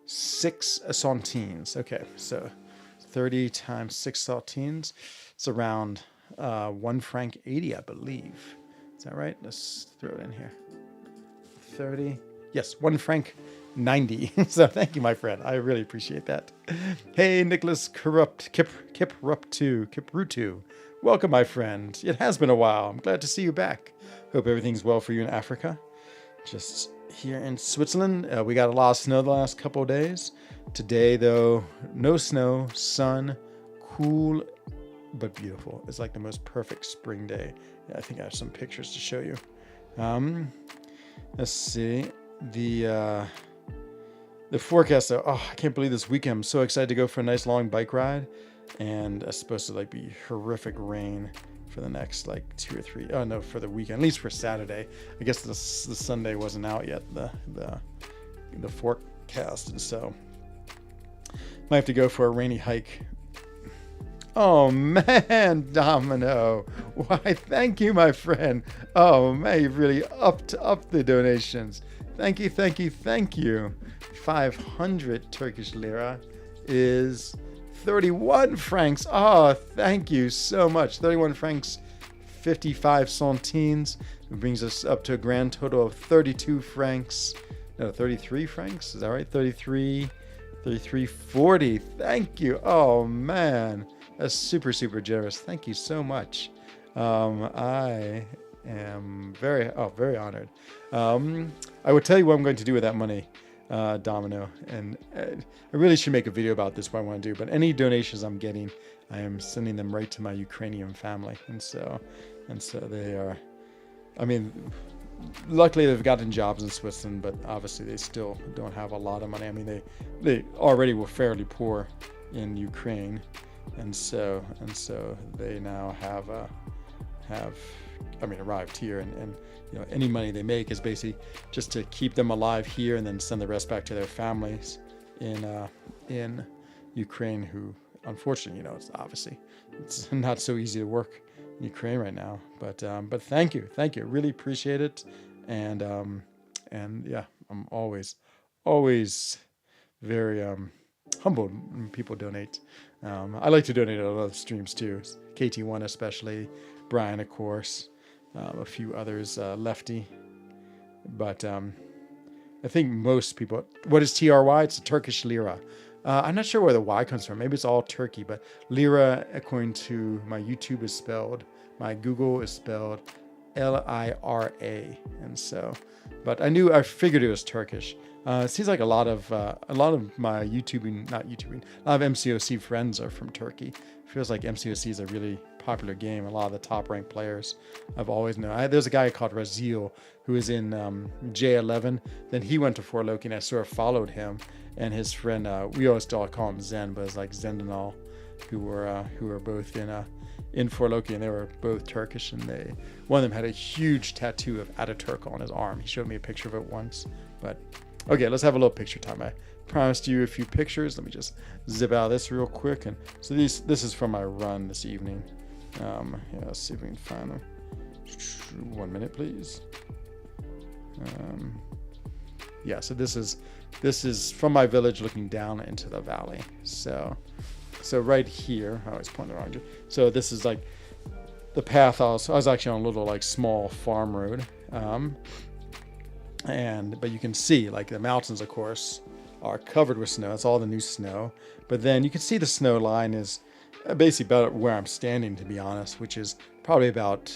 6 centimes. Okay, so 30 times 6 centimes. It's around 1 franc 80, I believe. Is that right? Let's throw it in here. 30. Yes, 1 franc 90. So thank you, my friend. I really appreciate that. Hey, Nicholas Kiprutu. Welcome, my friend. It has been a while. I'm glad to see you back. Hope everything's well for you in Africa. Just here in Switzerland, we got a lot of snow the last couple of days. Today, though, no snow, sun, cool, but beautiful. It's like the most perfect spring day. Yeah, I think I have some pictures to show you. Let's see. The forecast, though. Oh, I can't believe this weekend. I'm so excited to go for a nice long bike ride. And it's supposed to be horrific rain for the next 2 or 3. Oh no, for the weekend, at least for Saturday. I guess the Sunday wasn't out yet, the forecast, and so might have to go for a rainy hike. Oh man, Domino, why? Thank you, my friend. Oh man, you've really upped the donations. Thank you. 500 Turkish lira is 31 francs. Oh, thank you so much. 31 francs, 55 centimes. It brings us up to a grand total of 32 francs. No, 33 francs. Is that right? 33.40. Thank you. Oh, man. That's super, super generous. Thank you so much. I am very honored. I will tell you what I'm going to do with that money. Domino, and I really should make a video about this, what I want to do, but any donations I'm getting, I am sending them right to my Ukrainian family, and so they are, I mean, luckily they've gotten jobs in Switzerland, but obviously they still don't have a lot of money. I mean, they already were fairly poor in Ukraine, and so they now have arrived here, and any money they make is basically just to keep them alive here and then send the rest back to their families in Ukraine, who unfortunately, it's not so easy to work in Ukraine right now. But thank you, really appreciate it, and yeah, I'm always very humbled when people donate. I like to donate on other streams too, KT1 especially, Brian of course, a few others, Lefty, but I think most people. What is TRY? It's a Turkish lira. I'm not sure where the Y comes from. Maybe it's all Turkey, but lira, according to my YouTube, is spelled. My Google is spelled Lira, and so. But I figured it was Turkish. It seems like a lot of my not YouTubing, a lot of MCOC friends are from Turkey. It feels like MCOC is a really popular game. A lot of the top ranked players I've always known. There's a guy called Razil who is in J11. Then he went to Forloki, and I sort of followed him and his friend. We always call him Zen, but it's like Zendanal, who were both in Forloki, and they were both Turkish. And one of them had a huge tattoo of Ataturk on his arm. He showed me a picture of it once. But okay, let's have a little picture time. I promised you a few pictures. Let me just zip out of this real quick. And so this is from my run this evening. Yeah, let's see if we can find them. 1 minute, please. Yeah, so this is from my village looking down into the valley. So right here, I always point around you. So this is like the path. I was actually on a little like small farm road. But you can see like the mountains, of course, are covered with snow. It's all the new snow. But then you can see the snow line is basically about where I'm standing, to be honest, which is probably about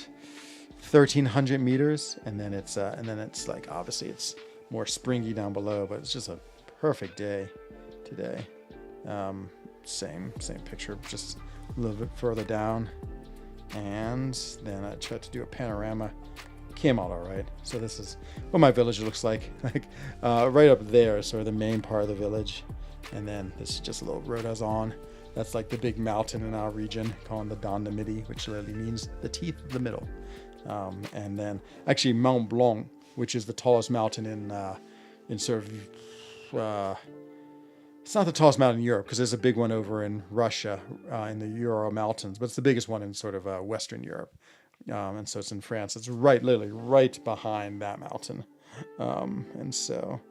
1,300 meters. And then it's like, obviously it's more springy down below, but it's just a perfect day today. Same picture, just a little bit further down. And then I tried to do a panorama. Came out all right. So this is what my village looks like. Right up there is sort of the main part of the village. And then this is just a little road I was on. That's like the big mountain in our region, called the Dent de Midi, which literally means the teeth of the middle. And then actually Mont Blanc, which is the tallest mountain in sort of, it's not the tallest mountain in Europe, because there's a big one over in Russia, in the Ural Mountains, but it's the biggest one in sort of Western Europe. And so it's in France. It's literally right behind that mountain. And so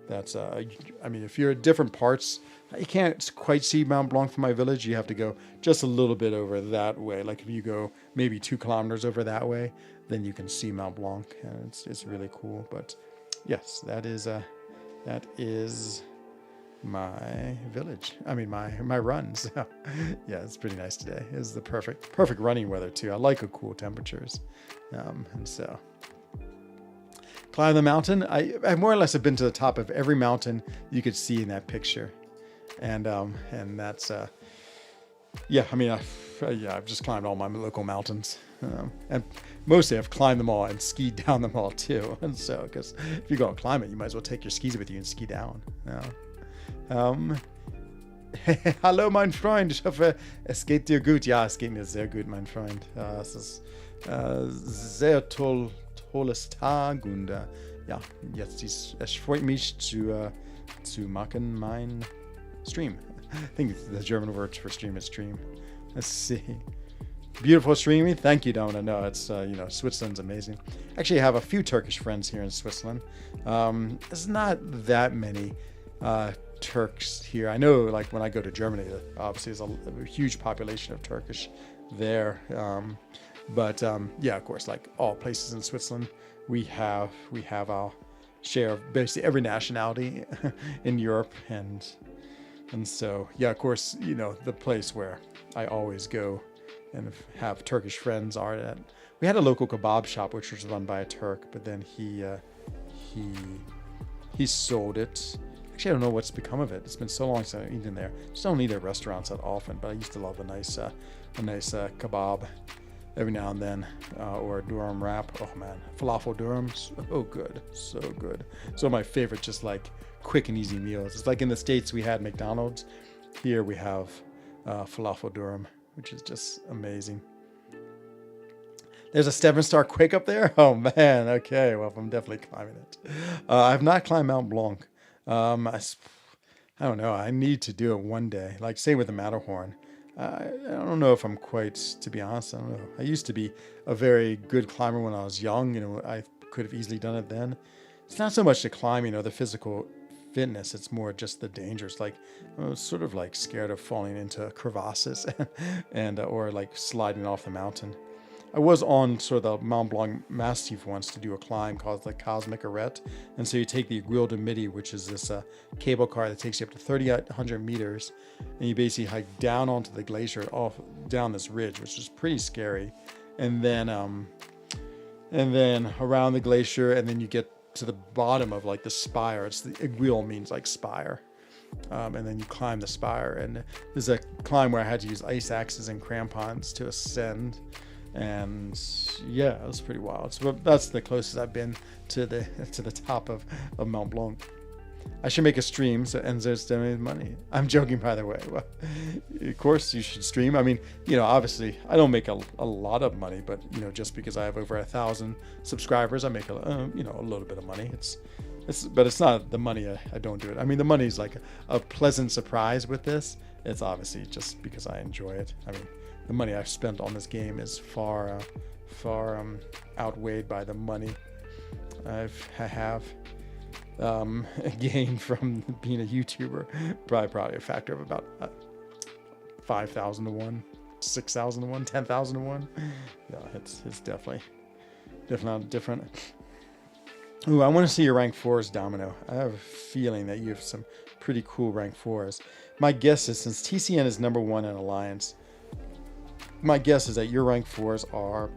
that's, if you're at different parts, you can't quite see Mont Blanc from my village. You have to go just a little bit over that way. Like if you go maybe 2 kilometers over that way, then you can see Mont Blanc, and it's really cool. But yes, that is my village. My run. So yeah, it's pretty nice today. It's the perfect running weather too. I like cool temperatures. And so climb the mountain. I more or less have been to the top of every mountain you could see in that picture. And that's I've just climbed all my local mountains. And mostly I've climbed them all and skied down them all too. And so, because if you go and climb it, you might as well take your skis with you and ski down. Hallo, mein Freund. Ich hoffe, es geht dir gut. Ja, es geht mir sehr gut, mein Freund. Es ist sehr tolles Tag, und ja, es freut mich zu machen mein Stream. I think the German word for stream is stream. Let's see. Beautiful streaming. Thank you, Donna. No, it's, Switzerland's amazing. Actually, I have a few Turkish friends here in Switzerland. There's not that many Turks here. I know, like, when I go to Germany, obviously there's a huge population of Turkish there. But of course, like all places in Switzerland, we have our share of basically every nationality in Europe. And so, yeah, of course, the place where I always go and have Turkish friends are at. We had a local kebab shop which was run by a Turk, but then he sold it. Actually, I don't know what's become of it. It's been so long since I've eaten there. Just don't eat at restaurants that often, but I used to love a nice kebab. every now and then, or a durum wrap. Oh man, falafel durum, so good, so good. So my favorite, just like quick and easy meals. It's like in the States we had McDonald's. Here we have falafel durum, which is just amazing. There's a 7-star quake up there. Oh man, okay. Well, I'm definitely climbing it. I have not climbed Mount Blanc. I don't know. I need to do it one day. Like say with the Matterhorn. I don't know if I'm quite, to be honest, I don't know. I used to be a very good climber when I was young. You know, I could have easily done it then. It's not so much the climbing or the physical fitness. It's more just the dangers. Like I was sort of like scared of falling into crevasses and or like sliding off the mountain. I was on sort of the Mont Blanc Massif once to do a climb called the Cosmic Arête. And so you take the Aiguille du Midi, which is this cable car that takes you up to 3,800 meters. And you basically hike down onto the glacier, off down this ridge, which is pretty scary. And then around the glacier, and then you get to the bottom of like the spire. It's the Aiguille means like spire. And then you climb the spire. And there's a climb where I had to use ice axes and crampons to ascend. And yeah, it was pretty wild. So that's the closest I've been to the top of Mont Blanc. I should make a stream so Enzo's donating money. I'm joking, by the way. Well, of course you should stream. I mean, you know, obviously I don't make a lot of money, but you know, just because I have over 1,000 subscribers, I make a little bit of money. But it's not the money. I don't do it. I mean, the money is like a pleasant surprise with this. It's obviously just because I enjoy it. I mean, the money I've spent on this game is far outweighed by the money I have gained from being a YouTuber. Probably a factor of about 5,000 to 1, 6,000 to 1, 10,000 to 1. Yeah, it's definitely different. Ooh, I want to see your rank 4s, Domino. I have a feeling that you have some pretty cool rank 4s. My guess is, since TCN is number 1 in Alliance, my guess is that your rank 4s are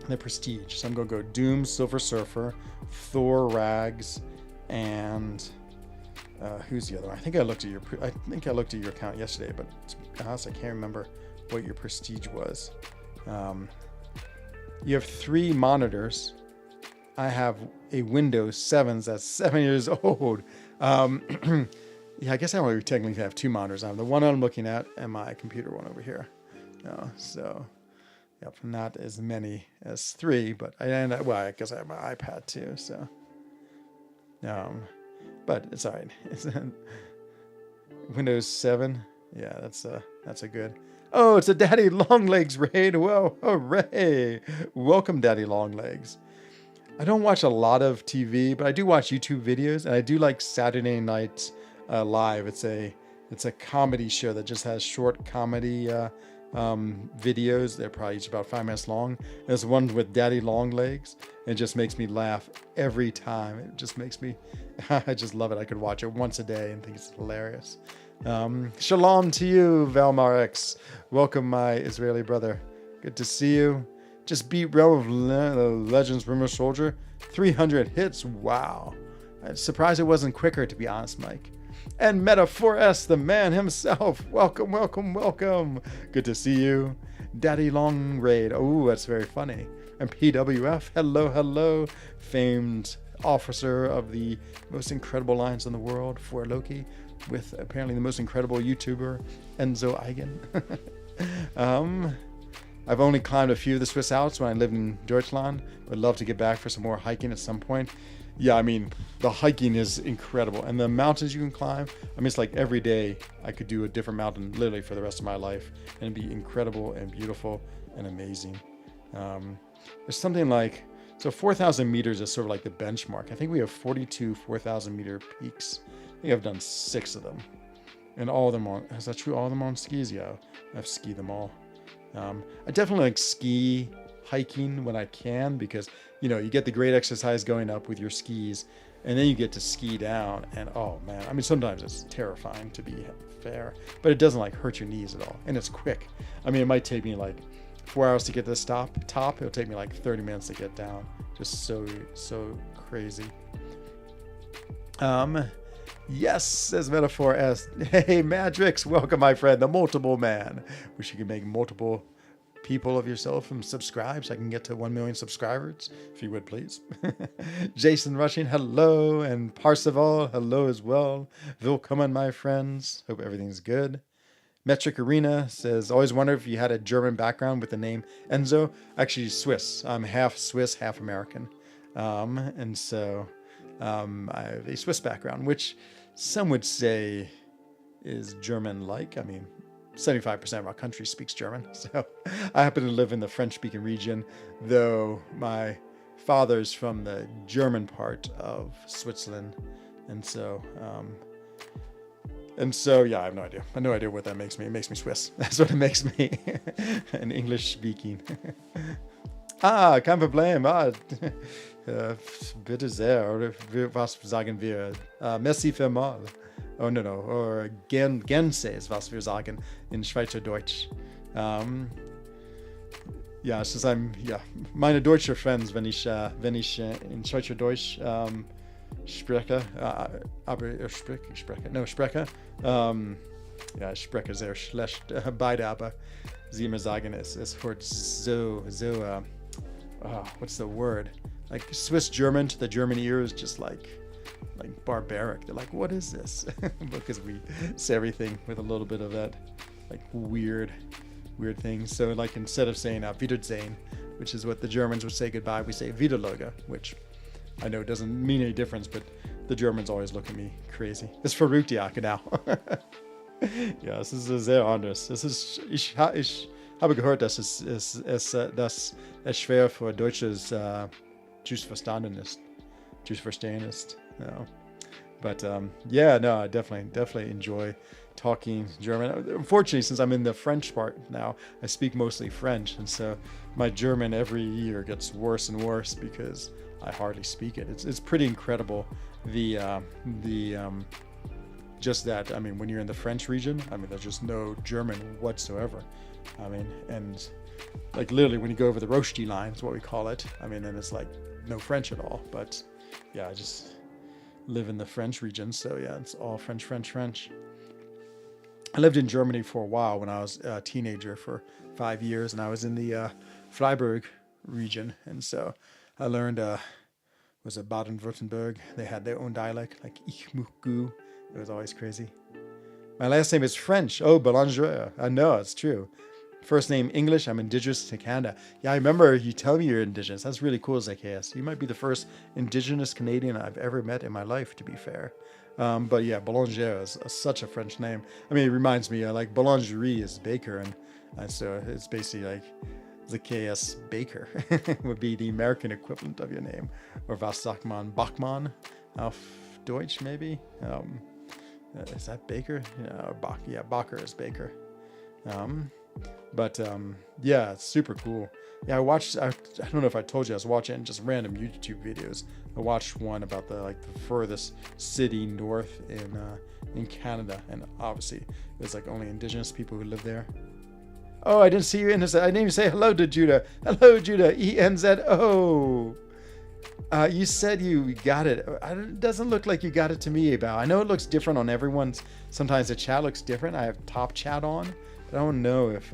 the Prestige. So I'm going to go Doom, Silver Surfer, Thor, Rags, and who's the other one? I think I looked at your account yesterday, but to be honest, I can't remember what your Prestige was. You have 3 monitors. I have a Windows 7 that's 7 years old. Yeah, I guess I only technically have 2 monitors. I have the one I'm looking at and my computer one over here. So, yep, not as many as 3, but I guess I have my iPad too. So, but it's all right. It's Windows 7. Yeah, that's a good. Oh, it's a Daddy Longlegs raid. Whoa, hooray! Welcome, Daddy Longlegs. I don't watch a lot of TV, but I do watch YouTube videos, and I do like Saturday Night Live. It's a comedy show that just has short comedy videos. They're probably each about 5 minutes long. There's one with Daddy Longlegs. It just makes me laugh every time. It just makes me, I just love it. I could watch it once a day and think it's hilarious. Shalom to you, Valmar X. Welcome, my Israeli brother. Good to see you. Just beat Realm of Legends Rumor Soldier. 300 hits. Wow. I'm surprised it wasn't quicker, to be honest, Mike. And Meta4S, the man himself. Welcome, welcome, welcome. Good to see you. Daddy Long Raid. Oh, that's very funny. And PWF. Hello, hello. Famed officer of the most incredible lines in the world for Loki, with apparently the most incredible YouTuber, Enzo Eigen. I've only climbed a few of the Swiss Alps when I lived in Deutschland. Would love to get back for some more hiking at some point. Yeah, I mean, the hiking is incredible. And the mountains you can climb, I mean, it's like every day I could do a different mountain literally for the rest of my life. And it'd be incredible and beautiful and amazing. There's something like, so 4,000 meters is sort of like the benchmark. I think we have 42 4,000 meter peaks. I think I've done 6 of them. And all of them on, is that true? All of them on skis? Yeah, I've skied them all. I definitely like ski hiking when I can, because you know, you get the great exercise going up with your skis, and then you get to ski down, and oh man, I mean, sometimes it's terrifying, to be fair, but it doesn't like hurt your knees at all, and it's quick. I mean, it might take me like 4 hours to get to the top. It'll take me like 30 minutes to get down. Just so crazy. Yes, says Metaphor S. Hey, Madrix, welcome, my friend, the multiple man. Wish you could make multiple people of yourself and subscribe so I can get to 1 million subscribers, if you would please. Jason Rushing, hello, and Parseval, hello as well. Willkommen, my friends. Hope everything's good. Metric Arena says, always wonder if you had a German background with the name Enzo. Actually, Swiss. I'm half Swiss, half American. And so I have a Swiss background, which some would say is German-like. I mean, 75% of our country speaks German. So I happen to live in the French-speaking region, though my father's from the German part of Switzerland. And so, yeah, I have no idea. I have no idea what that makes me. It makes me Swiss. That's what it makes me. An English speaking. Kein Problem. Bitte sehr. Oder was sagen wir? Merci vielmal. Oh, no. Or Gänse ist, was wir sagen in Schweizerdeutsch. Ja, es ist meine deutsche Friends, wenn ich in Schweizerdeutsch spreche, spreche. Ja, ich spreche sehr schlecht beide, aber sie immer sagen, es hört so, what's the word? Like Swiss German to the German ear is just like barbaric. They're like, what is this? Because we say everything with a little bit of that, like weird thing. So like instead of saying Wiedersehen, which is what the Germans would say goodbye, we say Wiedersehen, which I know it doesn't mean any difference, but the Germans always look at me crazy. Das ist verrückt, ja, genau. Ja, es ist sehr anders. Ich habe gehört, dass es schwer für Deutsches zu verstehen ist. No. But yeah, no, I definitely enjoy talking German. Unfortunately, since I'm in the French part now, I speak mostly French, and so my German every year gets worse and worse because I hardly speak it. It's pretty incredible. Just that, I mean, when you're in the French region, I mean, there's just no German whatsoever. I mean, and like literally when you go over the Rochdy line, is what we call it. I mean, and it's like no French at all. But yeah, I just live in the French region, so yeah, it's all French. I lived in Germany for a while when I was a teenager for 5 years, and I was in the Freiburg region, and so I learned was it Baden-Württemberg? They had their own dialect, like Ich muss gu. It was always crazy. My last name is French. Oh, Belanger. I know, it's true. First name English. I'm indigenous to Canada. Yeah, I remember you tell me you're indigenous. That's really cool, Zacchaeus. You might be the first indigenous Canadian I've ever met in my life, to be fair. But yeah, Boulanger is such a French name. I mean, it reminds me, like boulangerie is baker, and so it's basically like Zacchaeus Baker would be the American equivalent of your name. Or was sagt man? Bachmann auf Deutsch, maybe? Is that Baker? Yeah, Bacher is Baker. But yeah, it's super cool. Yeah, I don't know if I told you, I was watching just random YouTube videos. I watched one about the furthest city north in Canada, and obviously there's like only indigenous people who live there. Oh, I didn't see you in this. I didn't even say hello to Judah. Hello, Judah. ENZO. You said you got it. It doesn't look like you got it to me, about. I know it looks different on everyone's. Sometimes the chat looks different. I have top chat on, but I don't know if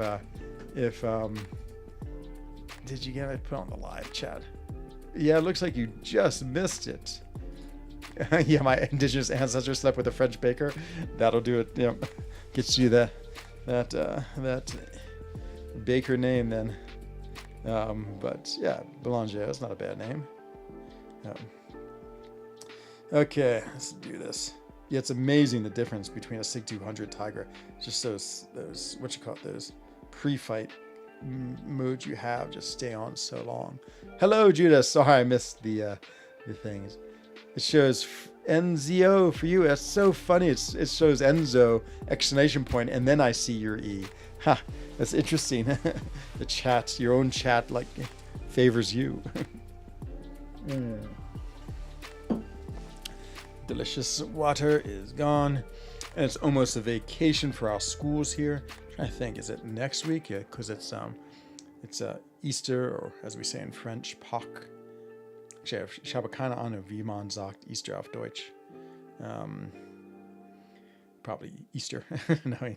did you get it put on the live chat? Yeah, it looks like you just missed it. Yeah, my indigenous ancestor slept with a French baker. That'll do it. Yep, gets you that baker name then. But yeah, Boulanger is not a bad name. Okay, let's do this. Yeah, it's amazing the difference between a SIG 200 Tiger. Just those those pre-fight modes you have just stay on so long. Hello, Judah. Sorry I missed the things. It shows Enzo for you. That's so funny. It shows Enzo exclamation point, and then I see your E. Ha, that's interesting. The chat, your own chat, like favors you. Delicious water is gone, and it's almost a vacation for our schools here. I'm trying to think, is it next week? Yeah, because it's Easter, or as we say in French, Pâques. Ich habe keine Ahnung, wie man sagt Easter auf Deutsch. Probably Easter. Knowing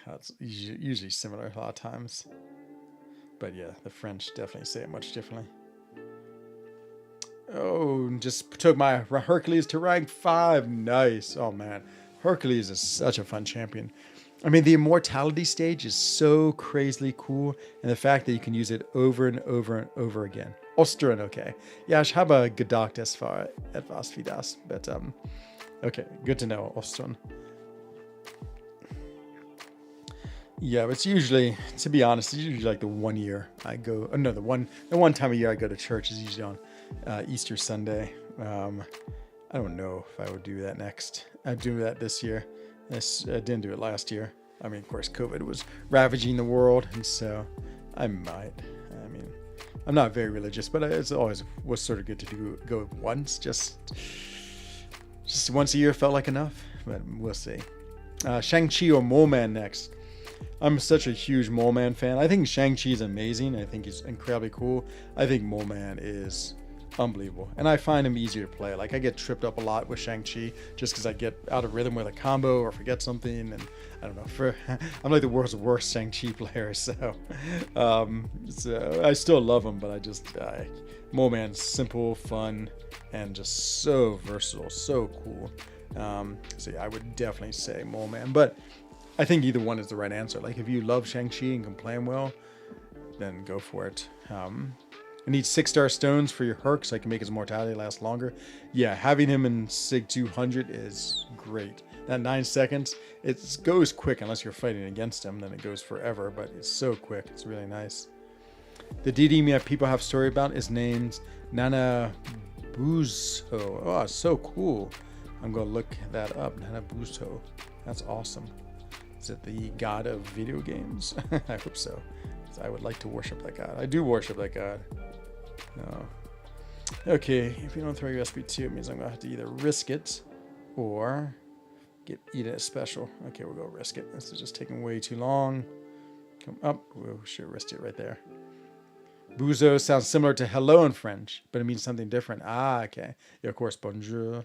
how it's usually similar a lot of times. But yeah, the French definitely say it much differently. Oh, just took my Hercules to rank 5. Nice. Oh man, Hercules is such a fun champion. I mean, the immortality stage is so crazily cool, and the fact that you can use it over and over and over again. Ostern, okay. Ja, ich habe gedacht, es war etwas wie das, but okay, good to know, Ostern. Yeah, but it's usually, to be honest, it's usually like the 1 year I go. Oh, no, the one time a year I go to church is usually on Easter Sunday. I don't know if I would do that next. I'd do that this year. I didn't do it last year. I mean, of course, COVID was ravaging the world, and so I might. I mean, I'm not very religious, but it's always was sort of good to go once, just once a year felt like enough. But we'll see. Shang-Chi or Mole Man next. I'm such a huge Mole Man fan. I think Shang-Chi is amazing. I think he's incredibly cool. I think Mole Man is unbelievable. And I find him easier to play. Like, I get tripped up a lot with Shang-Chi just because I get out of rhythm with a combo or forget something. And I don't know. I'm like the world's worst Shang-Chi player. So I still love him, but Mole Man's simple, fun, and just so versatile, so cool. So yeah, I would definitely say Mole Man. But I think either one is the right answer. Like, if you love Shang-Chi and can play him well, then go for it. I need 6-star stones for your Herc so I can make his mortality last longer. Yeah, having him in Sig 200 is great. That 9 seconds, it goes quick unless you're fighting against him. Then it goes forever, but it's so quick. It's really nice. The DD people have story about is named Nana Buzo. Oh, so cool. I'm going to look that up. Nana Buzo. That's awesome. Is it the god of video games? I hope so. I would like to worship that god. I do worship that god. No. Okay, if you don't throw USB 2, it means I'm going to have to either risk it or eat it special. Okay, we'll go risk it. This is just taking way too long. Come up. We should risk it right there. Buzo sounds similar to hello in French, but it means something different. Ah, okay. Yeah, of course, bonjour.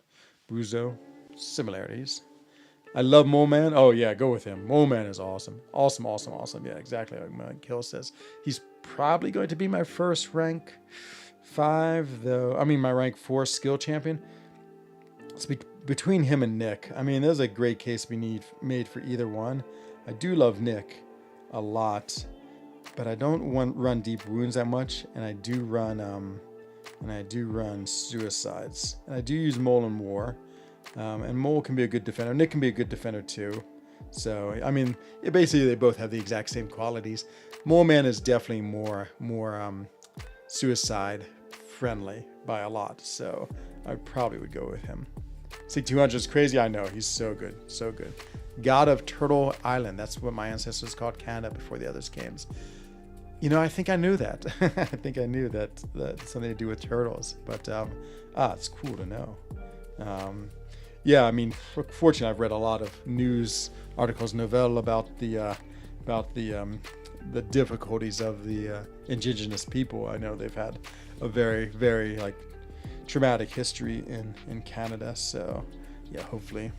Buzo. Similarities. I love Mole Man. Oh, yeah, go with him. Mole Man is awesome. Awesome, awesome, awesome. Yeah, exactly like Kill says. He's probably going to be my first rank 5, though. I mean, my rank 4 skill champion. It's between him and Nick. I mean, there's a great case made for either one. I do love Nick a lot, but I don't run deep wounds that much, and I do run suicides, and I do use Mole in War. And Mole can be a good defender. Nick can be a good defender too. So, I mean, basically they both have the exact same qualities. Mole Man is definitely more suicide friendly by a lot. So I probably would go with him. Sig 200 is crazy. I know. He's so good. So good. God of Turtle Island. That's what my ancestors called Canada before the others came. You know, I think I knew that. I think I knew that something to do with turtles. But it's cool to know. Yeah, I mean, fortunately, I've read a lot of news articles, novelle about the difficulties of the indigenous people. I know they've had a very, very traumatic history in Canada. So, yeah, hopefully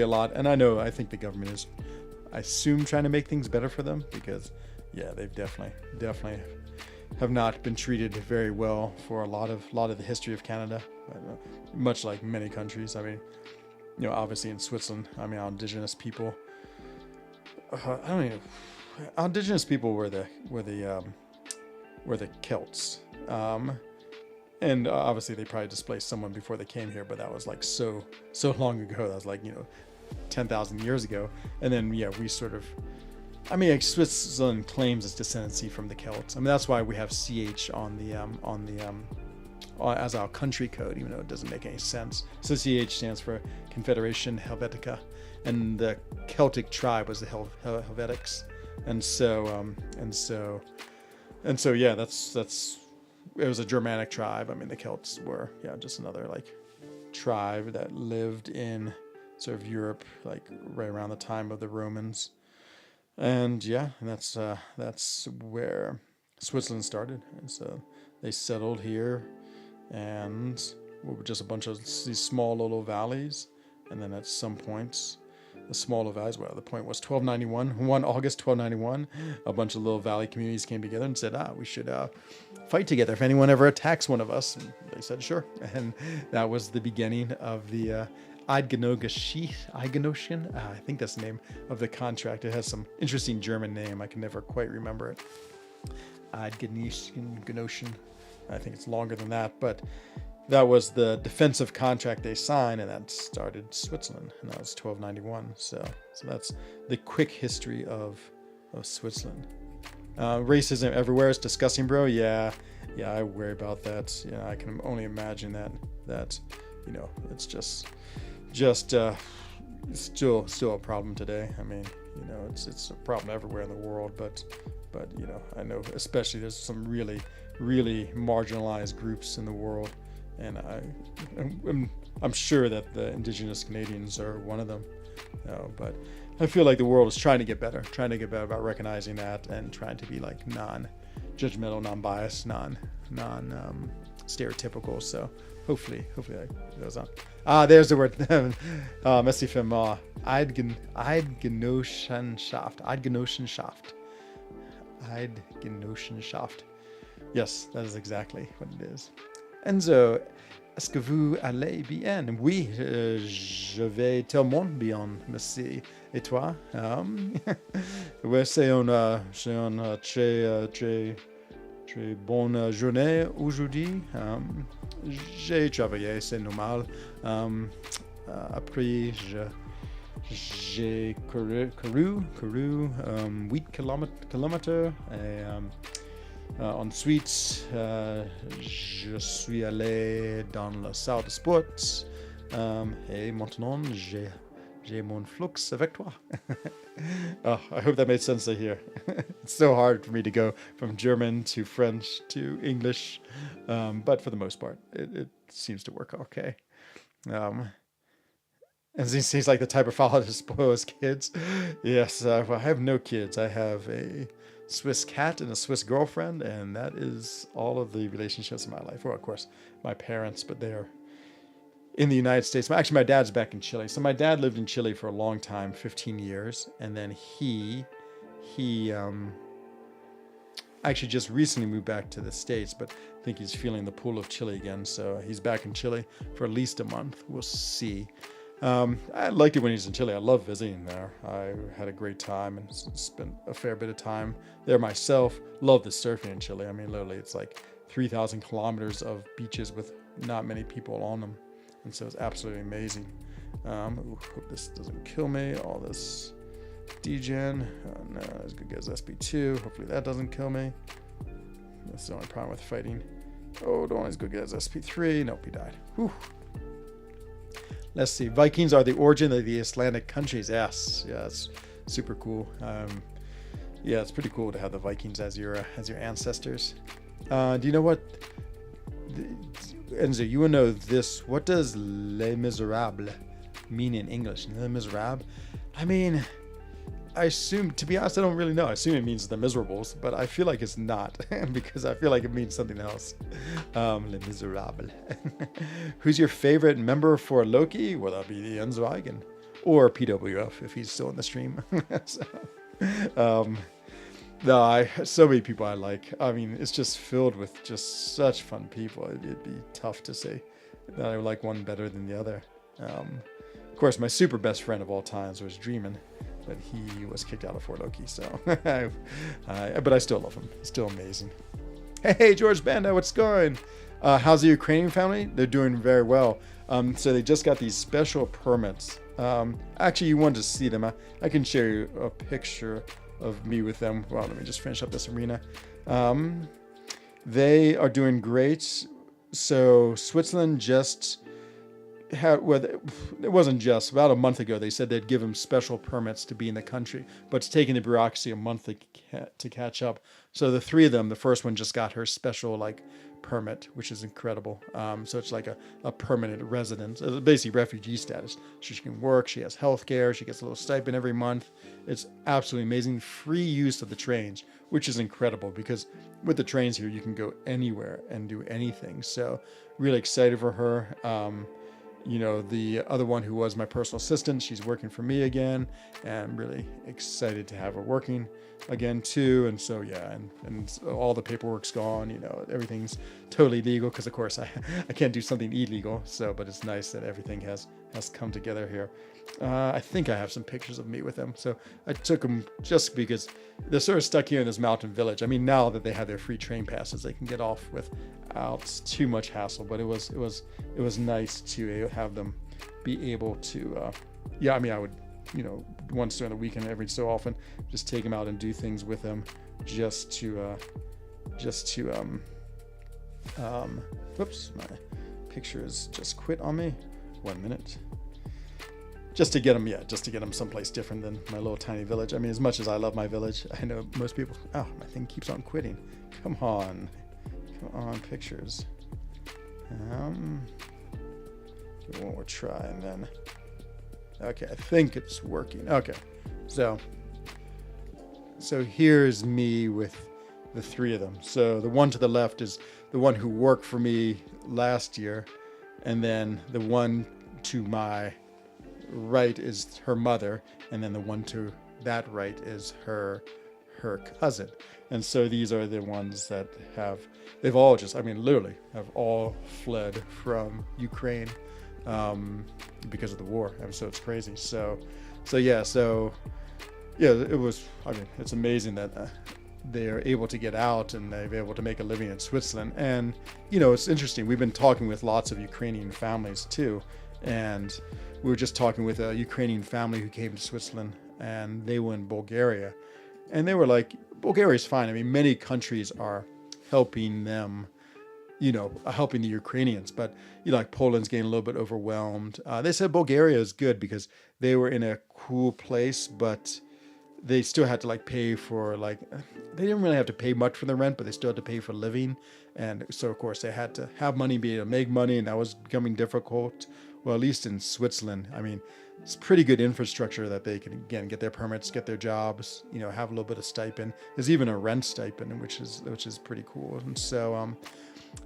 a lot. And I think the government is, I assume, trying to make things better for them because, yeah, they've definitely have not been treated very well for a lot of the history of Canada, much like many countries. I mean, you know, obviously in Switzerland, I mean, our indigenous people. Our indigenous people were the Celts, and obviously they probably displaced someone before they came here, but that was like so long ago. That was 10,000 years ago, and then we sort of. I mean, Switzerland claims its descendancy from the Celts. I mean, that's why we have CH on the as our country code, even though it doesn't make any sense. So CH stands for Confederation Helvetica, and the Celtic tribe was the Helvetics, and so yeah, that's it was a Germanic tribe. I mean, the Celts were just another tribe that lived in sort of Europe, right around the time of the Romans. And that's where Switzerland started. And so they settled here, and we were just a bunch of these small little valleys. And then at some points, the smaller valleys. Well, the point was 1291, 1 August 1291. A bunch of little valley communities came together and said, we should fight together if anyone ever attacks one of us. And they said, sure. And that was the beginning of the Eidgenössische, I think that's the name of the contract. It has some interesting German name. I can never quite remember it. Eidgenössischen. I think it's longer than that, but that was the defensive contract they signed, and that started Switzerland, and that was 1291. So that's the quick history of Switzerland. Racism everywhere is disgusting, bro. Yeah, I worry about that. Yeah, I can only imagine that it's just still a problem today. I mean, it's a problem everywhere in the world, but I know especially there's some really marginalized groups in the world, and I'm sure that the Indigenous Canadians are one of them. But I feel like the world is trying to get better about recognizing that and trying to be like non-judgmental, non-biased, non-stereotypical. So hopefully that goes on. There's the word. Merci vielmals. Eidgenossenschaft. Yes, that is exactly what it is. Enzo, est-ce que vous allez bien? Oui, je vais tellement bien, merci. Et toi? Ouais, c'est une très bonne journée aujourd'hui. J'ai travaillé, c'est normal. Après, j'ai couru 8 kilomètres et ensuite je suis allé dans la salle de sport et maintenant j'ai mon flux avec toi. Oh, I hope that made sense to hear. It's so hard for me to go from German to French to English, but for the most part it seems to work okay. And he seems like the type of father to spoil his kids. Yes, well, I have no kids. I have a Swiss cat and a Swiss girlfriend, and that is all of the relationships in my life. Well, of course, my parents, but they're in the United States. Actually, my dad's back in Chile. So my dad lived in Chile for a long time, 15 years, and then he actually just recently moved back to the States, but I think he's feeling the pull of Chile again. So he's back in Chile for at least a month. We'll see. I liked it when he was in Chile. I love visiting there. I had a great time and spent a fair bit of time there myself. Love the surfing in Chile. I mean, literally, it's like 3,000 kilometers of beaches with not many people on them. And so it's absolutely amazing. Hope this doesn't kill me. All this degen. No, as good as SP2. Hopefully that doesn't kill me. That's the only problem with fighting. Oh, don't as good as SP3. Nope, he died. Whew. Let's see. Vikings are the origin of the Icelandic countries. Yes, yeah, it's super cool. Yeah, it's pretty cool to have the Vikings as your ancestors. Do you know what? Enzo, you will know this. What does Les Miserables mean in English? Les Miserables? I mean, I assume, to be honest, I don't really know. I assume it means the miserables, but I feel like it's not because I feel like it means something else. Les Miserables. Who's your favorite member for Loki? Well, that'd be the Enzo Eigen or PWF if he's still in the stream. So many people I like. I mean, it's just filled with just such fun people. It'd be tough to say that I like one better than the other. Of course, my super best friend of all times was Dreamin', but he was kicked out of Fort Loki, so but I still love him. He's still amazing. Hey, George Banda, what's going? How's the Ukrainian family? They're doing very well. So they just got these special permits. Actually, you wanted to see them. I can share you a picture of me with them. Well, let me just finish up this arena. They are doing great. So Switzerland just had, well, it wasn't just, about a month ago, they said they'd give them special permits to be in the country, but it's taking the bureaucracy a month to catch up. So the three of them, the first one just got her special permit, which is incredible. So it's like a permanent residence, basically refugee status. So she can work, she has health care, she gets a little stipend every month. It's absolutely amazing. Free use of the trains, which is incredible because with the trains here, you can go anywhere and do anything. So really excited for her. the other one who was my personal assistant, she's working for me again, and I'm really excited to have her working again too. And so yeah, and all the paperwork's gone, everything's totally legal, because of course I can't do something illegal. So, but it's nice that everything has come together here. I think I have some pictures of me with them. So I took them just because they're sort of stuck here in this mountain village. I mean, now that they have their free train passes, they can get off without too much hassle. But it was nice to have them be able to, I mean, I would, once during the weekend, every so often, just take them out and do things with them, whoops, my picture has just quit on me. 1 minute. Just to get them someplace different than my little tiny village. I mean, as much as I love my village, I know most people, my thing keeps on quitting. Come on, pictures. Give it one more try, and then, okay, I think it's working. Okay, so here's me with the three of them. So the one to the left is the one who worked for me last year, and then the one to my right is her mother, and then the one to that right is her cousin. And so these are the ones that they've all literally have all fled from Ukraine because of the war. And so it's crazy. So it was, it's amazing that they're able to get out and they're able to make a living in Switzerland. And it's interesting, we've been talking with lots of Ukrainian families too, and we were just talking with a Ukrainian family who came to Switzerland, and they were in Bulgaria, and they were like, Bulgaria's fine. I mean, many countries are helping them, helping the Ukrainians, but like Poland's getting a little bit overwhelmed. They said Bulgaria is good because they were in a cool place, but they still had to pay for they didn't really have to pay much for the rent, but they still had to pay for living. And so of course they had to have money, be able to make money, and that was becoming difficult. Well, at least in Switzerland, I mean, it's pretty good infrastructure that they can, again, get their permits, get their jobs, have a little bit of stipend. There's even a rent stipend, which is pretty cool.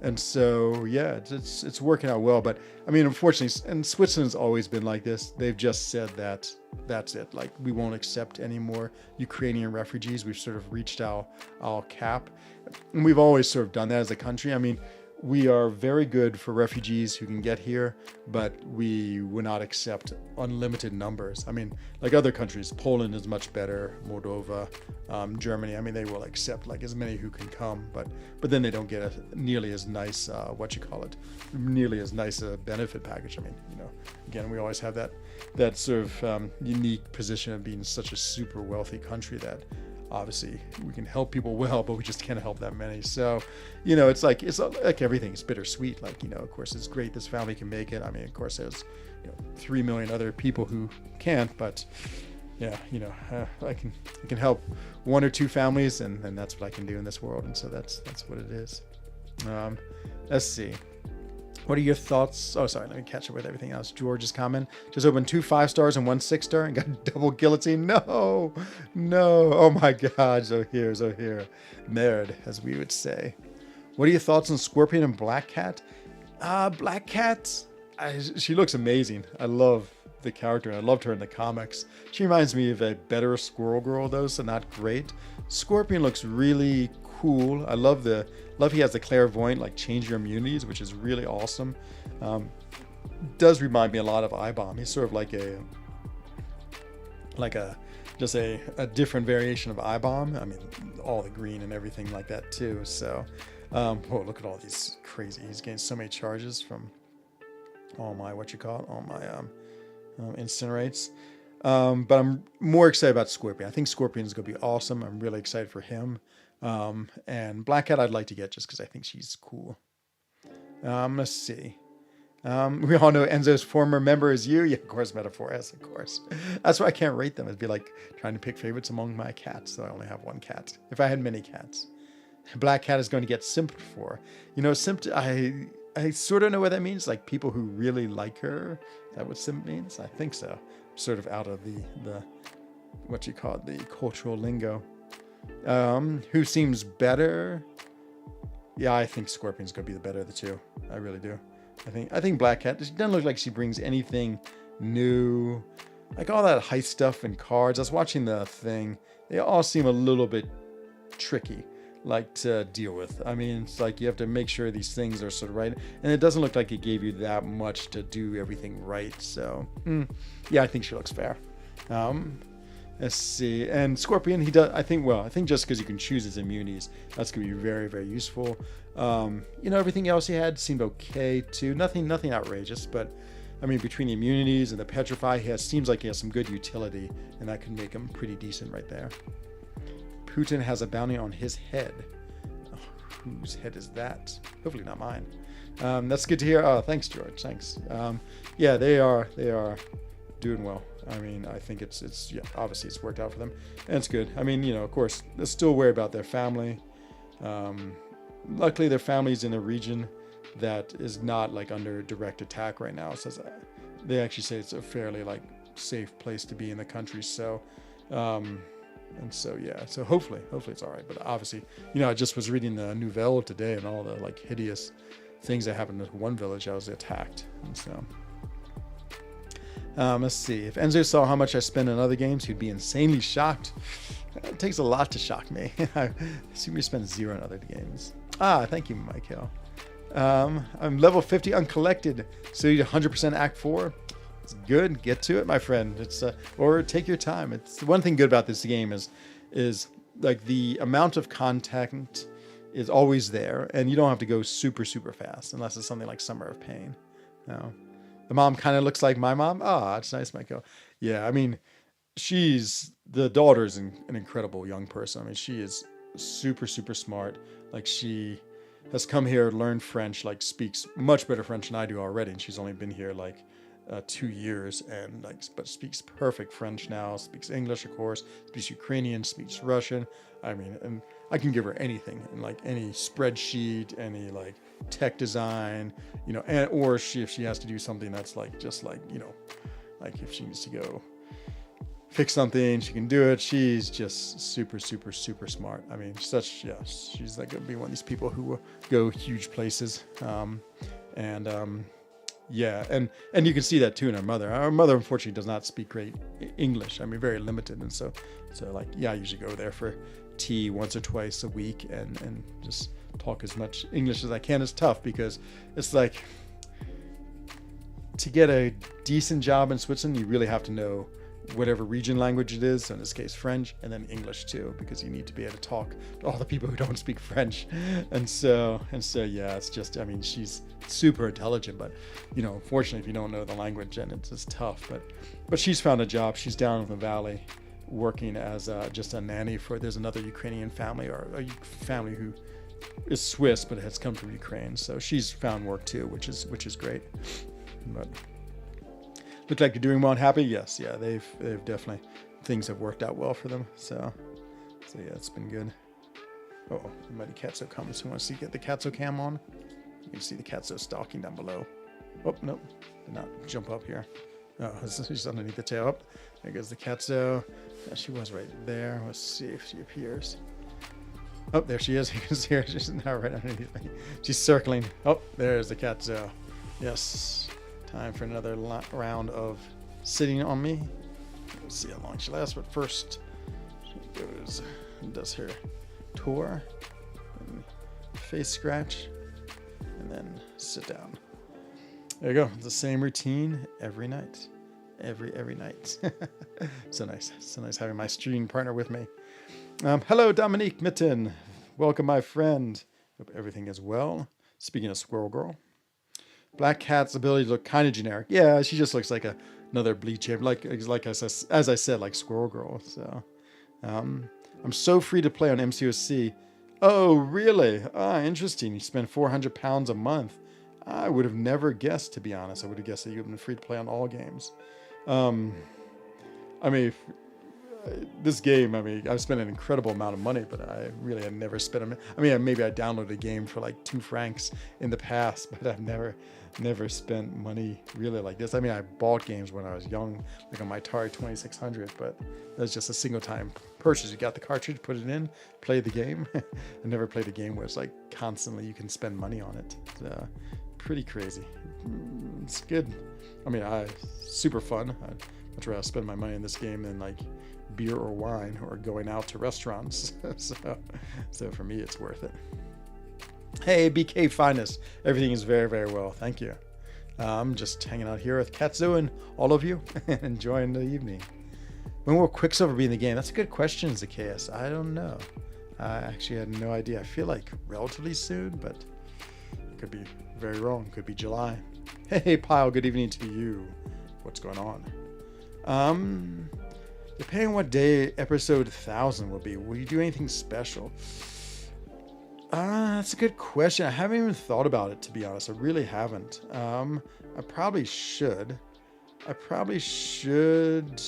And so yeah, it's working out well. But I mean, unfortunately, and Switzerland's always been like this. They've just said that that's it. We won't accept any more Ukrainian refugees. We've sort of reached our cap, and we've always sort of done that as a country. I mean, we are very good for refugees who can get here, but we will not accept unlimited numbers. I mean, like other countries, Poland is much better, Moldova, Germany. I mean, they will accept as many who can come, but then they don't get nearly as nice, nearly as nice a benefit package. I mean, again, we always have that sort of unique position of being such a super wealthy country that obviously we can help people well, but we just can't help that many. So, it's like everything is bittersweet. Of course, it's great this family can make it. I mean, of course, there's 3 million other people who can't, but yeah, I can help 1 or 2 families, and that's what I can do in this world. And so that's what it is. Let's see. What are your thoughts? Oh, sorry. Let me catch up with everything else. George's comment. Just opened 2 5-stars and 1 6-star and got double guillotine. No. Oh my God. So here. Nerd, as we would say. What are your thoughts on Scorpion and Black Cat? Black Cat, she looks amazing. I love the character. I loved her in the comics. She reminds me of a better Squirrel Girl though, so not great. Scorpion looks really cool. I love he has the clairvoyant, change your immunities, which is really awesome. Does remind me a lot of I-Bomb. He's sort of like a different variation of I-Bomb. I mean, all the green and everything like that too. So, look at all these crazy. He's getting so many charges from all my incinerates. But I'm more excited about Scorpion. I think Scorpion's going to be awesome. I'm really excited for him. And Black Cat I'd like to get just because I think she's cool. Let's see. We all know Enzo's former member is you. Yeah, of course, Metaphor. Yes, of course. That's why I can't rate them. It'd be like trying to pick favorites among my cats. So I only have 1 cat. If I had many cats. Black Cat is going to get simped for. Simped, I sort of know what that means. People who really like her. Is that what simp means? I think so. I'm sort of out of the the cultural lingo. Who seems better? Yeah, I think Scorpion's going to be the better of the 2. I really do. I think Black Cat, she doesn't look like she brings anything new. Like all that heist stuff and cards. I was watching the thing. They all seem a little bit tricky, like to deal with. I mean, it's like you have to make sure these things are sort of right. And it doesn't look like it gave you that much to do everything right. So, yeah, I think she looks fair. Let's see. And Scorpion, he does, I think just because you can choose his immunities, that's going to be very, very useful. You know, everything else he had seemed okay too. Nothing outrageous, but I mean, between the immunities and the petrify, seems like he has some good utility, and that can make him pretty decent right there. Putin has a bounty on his head. Oh, whose head is that? Hopefully not mine. That's good to hear. Oh, thanks, George. Thanks. Yeah, they are doing well. I mean, I think it's obviously it's worked out for them, and it's good. I mean, you know, of course, they're still worried about their family. Luckily, their family's in a region that is not like under direct attack right now. So they actually say it's a fairly like safe place to be in the country. So, and so yeah. So hopefully it's all right. But obviously, you know, I just was reading the Nouvelle today and all the like hideous things that happened in one village that was attacked. And so. Let's see. If Enzo saw how much I spend on other games, he'd be insanely shocked. It takes a lot to shock me. I assume you spend 0 on other games. Thank you, Michael. I'm level 50 uncollected, so you 100% Act 4. It's good. Get to it, my friend. It's or take your time. It's one thing good about this game is like the amount of content is always there, and you don't have to go super fast unless it's something like Summer of Pain. No. The mom kind of looks like my mom. It's nice, Michael. Yeah, I mean, the daughter's an incredible young person. I mean, she is super smart. Like, she has come here, learned French, like speaks much better French than I do already. And she's only been here like 2 years, and like, but speaks perfect French now, speaks English, of course, speaks Ukrainian, speaks Russian. I mean, and I can give her anything, and like any spreadsheet, any like tech design, you know, or if she has to do something that's like, just like, you know, like if she needs to go fix something, she can do it. She's just super smart. I mean, she's like gonna be one of these people who will go huge places. Yeah, and you can see that too in her mother. Our mother, unfortunately, does not speak great English. I mean, very limited, and so like, yeah, I usually go there for tea once or twice a week and just talk as much English as I can. It's tough because it's like, to get a decent job in Switzerland, you really have to know whatever region language it is, so in this case French, and then English too, because you need to be able to talk to all the people who don't speak French. And so yeah, it's just, I mean, she's super intelligent, but you know, unfortunately, if you don't know the language, then it's just tough. But she's found a job. She's down in the valley working as just a nanny there's another Ukrainian family, or a family who is Swiss but has come from Ukraine. So she's found work too, which is great. But look like you're doing well and happy. Yes, yeah, they've definitely, things have worked out well for them. So yeah, it's been good. Oh, the mighty Catso comes. Who wants to get the Catso cam on? You can see the Catso stalking down below. Oh, nope, did not jump up here. Oh, she's underneath the tail. Oh, there goes the Catso. Yeah, she was right there. Let's see if she appears. Oh, there she is. You can see her. She's now right underneath me. She's circling. Oh, there's the Catso. Yes. Time for another round of sitting on me. Let's see how long she lasts, but first she goes and does her tour, and face scratch, and then sit down. There you go. It's the same routine every night. Every night. So nice having my streaming partner with me. Hello, Dominique Mitten. Welcome, my friend. Hope everything is well. Speaking of Squirrel Girl, Black Cat's ability to look kind of generic. Yeah, she just looks like another Bleach, like as I said, like Squirrel Girl. So, I'm so free to play on MCOC. Oh, really? Interesting. You spend £400 a month. I would have never guessed, to be honest. I would have guessed that you've been free to play on all games. I mean, this game, I mean, I've spent an incredible amount of money, but I really had never spent maybe I downloaded a game for like 2 francs in the past, but I've never spent money really like this. I mean, I bought games when I was young, like on my Atari 2600, but that's just a single time purchase. You got the cartridge, put it in, play the game. I never played a game where it's like constantly you can spend money on it. pretty crazy. It's good. I mean, super fun. I'd much rather spend my money in this game than like beer or wine or going out to restaurants. So for me, it's worth it. Hey, BK Finest. Everything is very, very well. Thank you. I'm just hanging out here with Katsu and all of you and enjoying the evening. When will Quicksilver be in the game? That's a good question, Zacchaeus. I don't know. I actually had no idea. I feel like relatively soon, but it could be very wrong. Could be July. Hey, Pyle. Good evening to you. What's going on? Depending on what day episode 1000 will be, will you do anything special? That's a good question. I haven't even thought about it, to be honest. I really haven't. I probably should.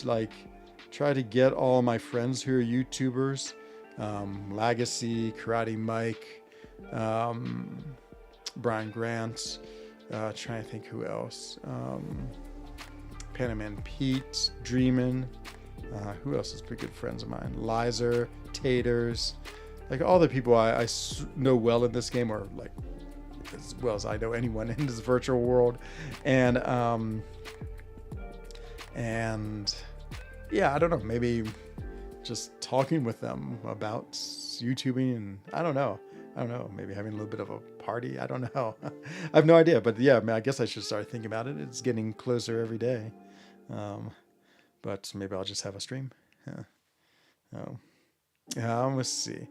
Like try to get all my friends who are YouTubers, Legacy, Karate Mike, Brian Grant, trying to think who else. Panaman Pete, Dreamin', who else is pretty good friends of mine? Lizer, Taters, like all the people I know well in this game, or like as well as I know anyone in this virtual world, and yeah, I don't know, maybe just talking with them about YouTubing, and I don't know, maybe having a little bit of a party. I don't know. I have no idea, but yeah, I guess I should start thinking about it. It's getting closer every day. But maybe I'll just have a stream. Let's see.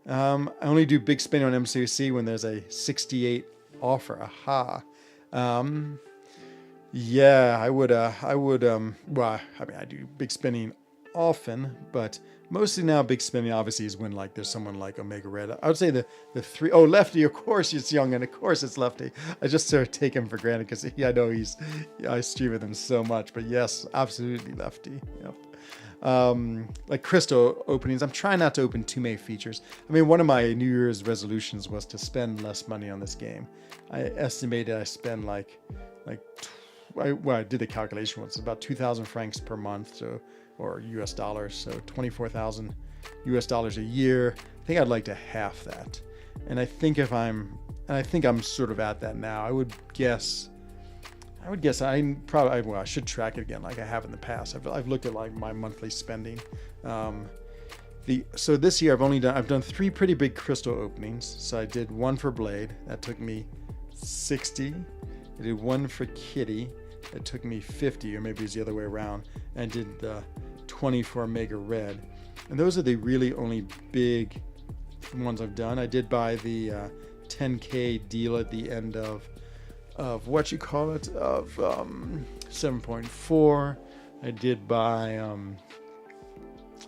I only do big spending on MCOC when there's a 68 offer. Aha. Yeah, I would, well, I mean, I do big spending often, but mostly now big spending obviously is when like there's someone like Omega Red. I would say the three, oh, Lefty, of course it's young, and of course it's Lefty. I just sort of take him for granted because I know I stream with him so much, but yes, absolutely Lefty. Yep. Like crystal openings, I'm trying not to open too many features. I mean, one of my New Year's resolutions was to spend less money on this game. I estimated I spend I did the calculation once, about 2,000 francs per month, so, or US dollars, so 24,000 US dollars a year. I think I'd like to half that. And I think I'm sort of at that now. I would guess I should track it again like I have in the past. I've looked at like my monthly spending. So this year I've done 3 pretty big crystal openings. So I did one for Blade, that took me 60. I did one for Kitty, that took me 50, or maybe it's the other way around. And I did the 20 for Omega Red. And those are the really only big ones I've done. I did buy the 10K deal at the end of 7.4. I did buy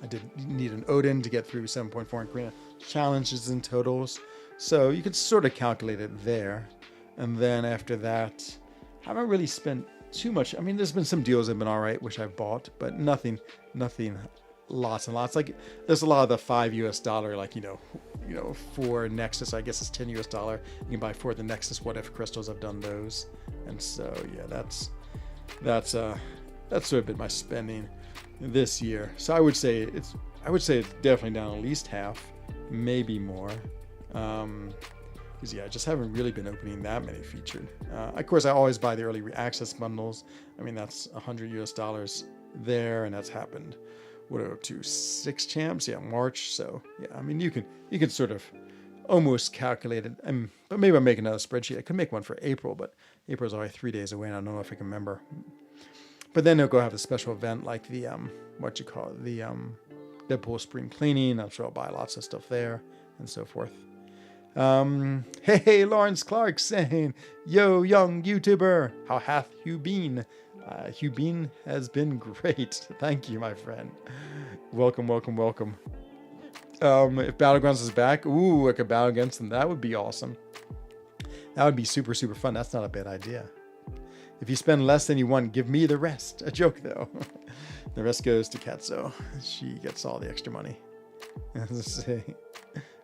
I did need an Odin to get through 7.4 in Karina challenges and totals, so you could sort of calculate it there. And then after that, I haven't really spent too much. I mean, there's been some deals that have been all right, which I've bought, but nothing lots and lots. Like there's a lot of the $5 US, like for Nexus, I guess it's $10 US. You can buy for the Nexus What If crystals. I've done those, and so yeah, that's sort of been my spending this year. So I would say it's definitely down at least half, maybe more. Because yeah, I just haven't really been opening that many featured. Of course, I always buy the early access bundles. I mean, that's $100 US there, and that's happened. What are we up to? 6 champs? Yeah, March. So yeah, I mean, you can sort of almost calculate it. But maybe I'll make another spreadsheet. I could make one for April, but April's already 3 days away, and I don't know if I can remember. But then they'll go have a special event like the Deadpool spring cleaning. I'm sure I'll buy lots of stuff there and so forth. Hey, Lawrence Clark saying, yo, young YouTuber, how hath you been? Hugh Bean has been great. Thank you, my friend. Welcome. If Battlegrounds is back, ooh, I could battle against them. That would be awesome. That would be super, super fun. That's not a bad idea. If you spend less than you want, give me the rest. A joke, though. The rest goes to Katso. She gets all the extra money. Let's see.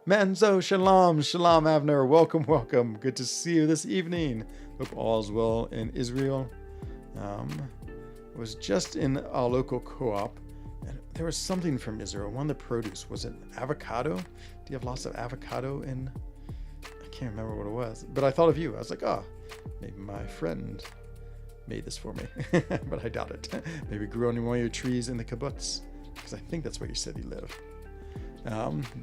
Manzo, shalom, Avner. Welcome. Good to see you this evening. Hope all's well in Israel. I was just in a local co-op, and there was something from Israel. One of the produce, was it avocado? Do you have lots of avocado in? I can't can't remember what it was, but I thought of you. I was like, oh, maybe my friend made this for me, but I doubt it. Maybe grew on one of your trees in the kibbutz, because I think that's where you said you live.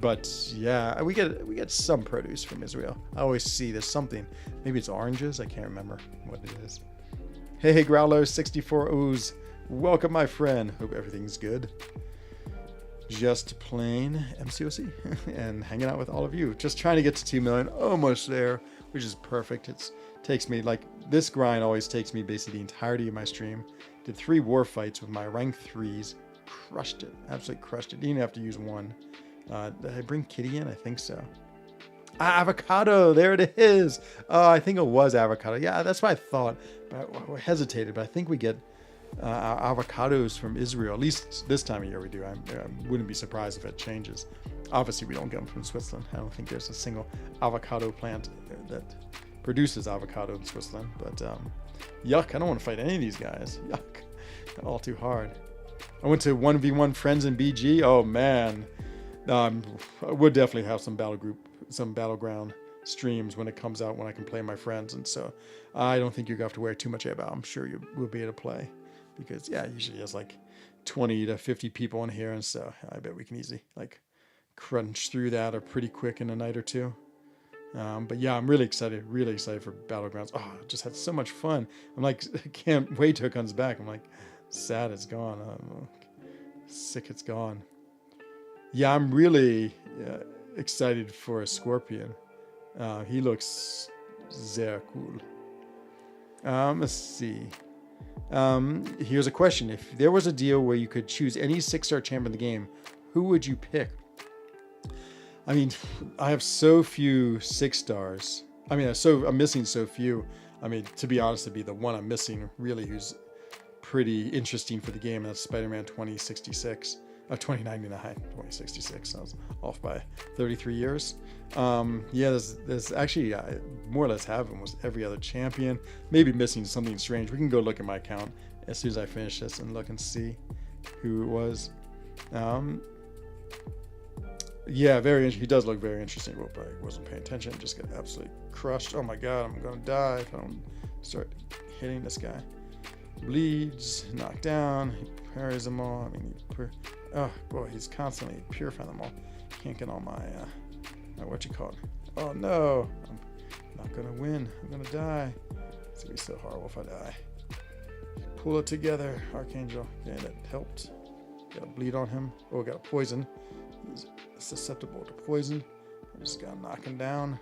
But yeah, we get some produce from Israel. I always see there's something. Maybe it's oranges. I can't remember what it is. Hey, Growler 64 Ooze. Welcome, my friend. Hope everything's good. Just playing MCOC and hanging out with all of you. Just trying to get to 2 million. Almost there, which is perfect. It takes me, like, this grind always takes me basically the entirety of my stream. Did 3 war fights with my rank 3s. Crushed it. Absolutely crushed it. Didn't have to use one. Did I bring Kitty in? I think so. Avocado. There it is. I think it was avocado. Yeah, that's what I thought. But I hesitated. But I think we get avocados from Israel. At least this time of year we do. I wouldn't be surprised if it changes. Obviously, we don't get them from Switzerland. I don't think there's a single avocado plant that produces avocado in Switzerland. But yuck. I don't want to fight any of these guys. Yuck. All too hard. I went to 1v1 friends in BG. Oh, man. I would definitely have some battleground streams when it comes out, when I can play my friends. And so I don't think you're going to have to worry too much about. I'm sure you will be able to play, because yeah, usually there's like 20 to 50 people in here. And so I bet we can easily like crunch through that or pretty quick in a night or two. But yeah, I'm really excited for Battlegrounds. Oh, I just had so much fun. I'm like, I can't wait till it comes back. I'm like, sad it's gone. Sick it's gone. Yeah, I'm really excited for a Scorpion. He looks sehr cool. Let's see. Here's a question. If there was a deal where you could choose any 6-star champ in the game, who would you pick? I mean, I have so few 6 stars. I mean, I'm missing so few. I mean, to be honest, to be the one I'm missing, really, who's pretty interesting for the game, and that's Spider-Man 2066. 2099, 2066. I was off by 33 years. Yeah, there's actually, more or less have almost every other champion. Maybe missing something strange. We can go look at my account as soon as I finish this and look and see who it was. Yeah, very interesting. He does look very interesting. Well, I wasn't paying attention. Just got absolutely crushed. Oh my god, I'm gonna die if I don't start hitting this guy. Bleeds, knocked down, he parries them all. I mean, oh boy, he's constantly purifying them all. Can't get all my what you call it. Oh no, I'm not gonna win. I'm gonna die. It's gonna be so horrible if I die. Pull it together, Archangel. Yeah, that helped. Got a bleed on him. Oh, got a poison. He's susceptible to poison. I just gotta knock him down.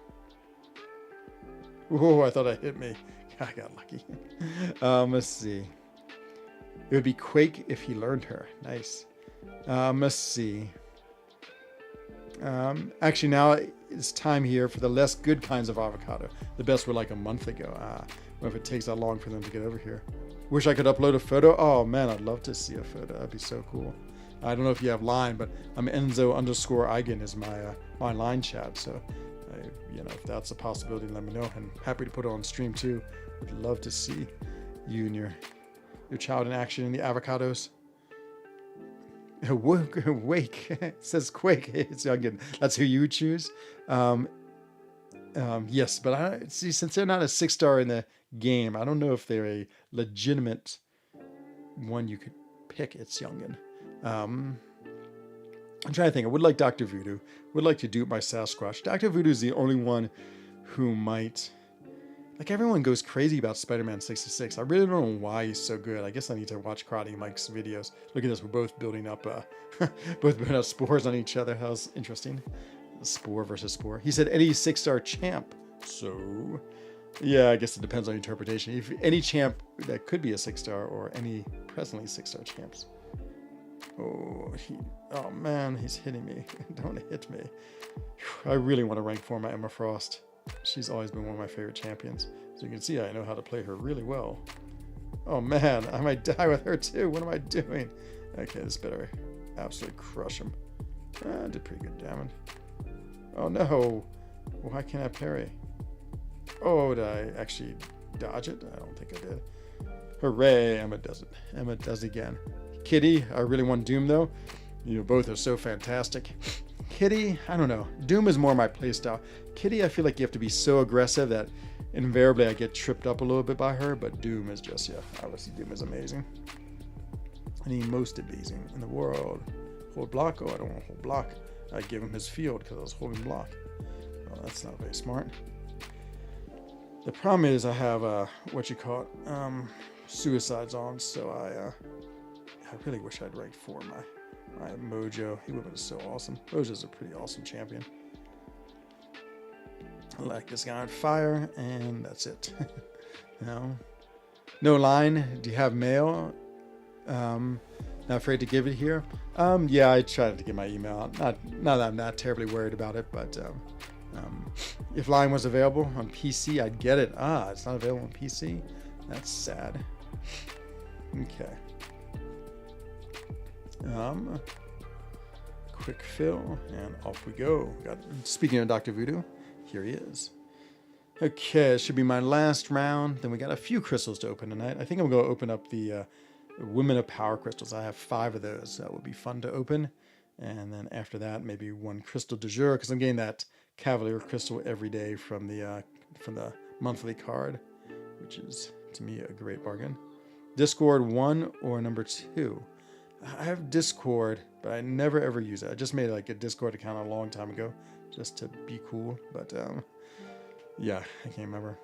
Oh, I thought that hit me. I got lucky. Let's see. It would be Quake if he learned her. Nice. Let's see. Actually, now it's time here for the less good kinds of avocado. The best were like a month ago. I don't know if it takes that long for them to get over here. Wish I could upload a photo. Oh man, I'd love to see a photo. That'd be so cool. I don't know if you have line, but I'm Enzo_Eigen is my line chat. So, you know, if that's a possibility, let me know. And happy to put it on stream too. Would love to see you and your child in action in the avocados. Wake it says Quake. It's Youngin. That's who you would choose. Yes, but I see, since they're not a 6-star in the game, I don't know if they're a legitimate one you could pick. It's Youngin. I'm trying to think. I would like Dr. Voodoo. Would like to dupe my Sasquatch. Dr. Voodoo is the only one who might. Like, everyone goes crazy about Spider-Man 66. I really don't know why he's so good. I guess I need to watch Karate Mike's videos. Look at this. We're both building up spores on each other. That was interesting. Spore versus spore. He said any 6-star champ. So, yeah, I guess it depends on interpretation. If any champ that could be a 6-star or any presently 6-star champs. Oh man, he's hitting me. Don't hit me. I really want to rank 4 my Emma Frost. She's always been one of my favorite champions. So you can see I know how to play her really well. Oh man, I might die with her too. What am I doing? Okay, this better absolutely crush him. I did pretty good damage. Oh no. Why can't I parry? Oh, did I actually dodge it? I don't think I did. Hooray, Emma does it. Emma does it again. Kitty, I really want Doom though. You both are so fantastic. Kitty, I don't know. Doom is more my playstyle. Kitty, I feel like you have to be so aggressive that invariably I get tripped up a little bit by her, but Doom is just, yeah, obviously Doom is amazing. And the most amazing in the world. Hold block? Oh, I don't want to hold block. I give him his field because I was holding block. Well, that's not very smart. The problem is I have, what you call it, suicides on, so I really wish I'd ranked 4 my Mojo. He would have been so awesome. Mojo's a pretty awesome champion. I like this guy on fire, and that's it. No line. Do you have mail? Not afraid to give it here. Yeah, I tried to get my email out. Not that I'm not terribly worried about it, but if line was available on PC, I'd get it. It's not available on PC. That's sad. Okay. Quick fill, and off we go. Speaking of Dr. Voodoo, here he is. Okay, it should be my last round. Then we got a few crystals to open tonight. I think I'm going to open up the Women of Power crystals. I have 5 of those. That would be fun to open. And then after that, maybe 1 crystal du jour, because I'm getting that Cavalier crystal every day from the monthly card, which is, to me, a great bargain. Discord 1 or number 2. I have Discord, but I never ever use it. I just made like a Discord account a long time ago just to be cool. But yeah, I can't remember.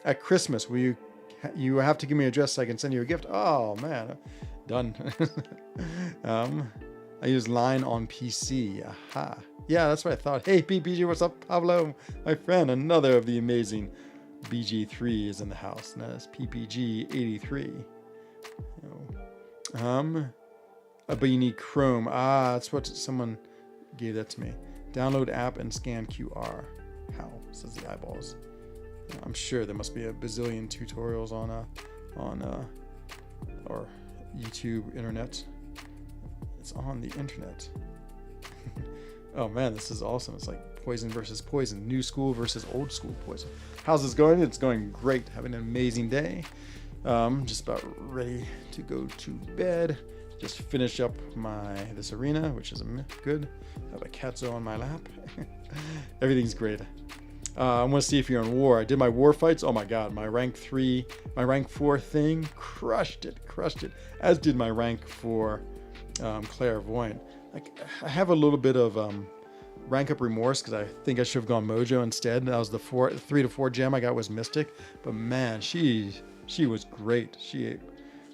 At Christmas, you have to give me an address so I can send you a gift. Oh man, done. I use Line on PC. Aha. Yeah, that's what I thought. Hey, PPG, what's up, Pablo? My friend, another of the amazing BG3 is in the house. And that is PPG83. But you need Chrome. That's what someone gave that to me. Download app and scan QR. How? Says the eyeballs. I'm sure there must be a bazillion tutorials on or YouTube internet. It's on the internet. Oh man, this is awesome. It's like poison versus poison. New school versus old school poison. How's this going? It's going great. Having an amazing day. Just about ready to go to bed. Just finish up this arena, which is good. Have a Katzo on my lap. Everything's great. I want to see if you're in war. I did my war fights. Oh my god, my rank 3, my rank 4 thing crushed it. As did my rank 4 clairvoyant. Like I have a little bit of rank up remorse because I think I should have gone Mojo instead. That was the 3 to 4 gem I got was Mystic, but man, she was great. She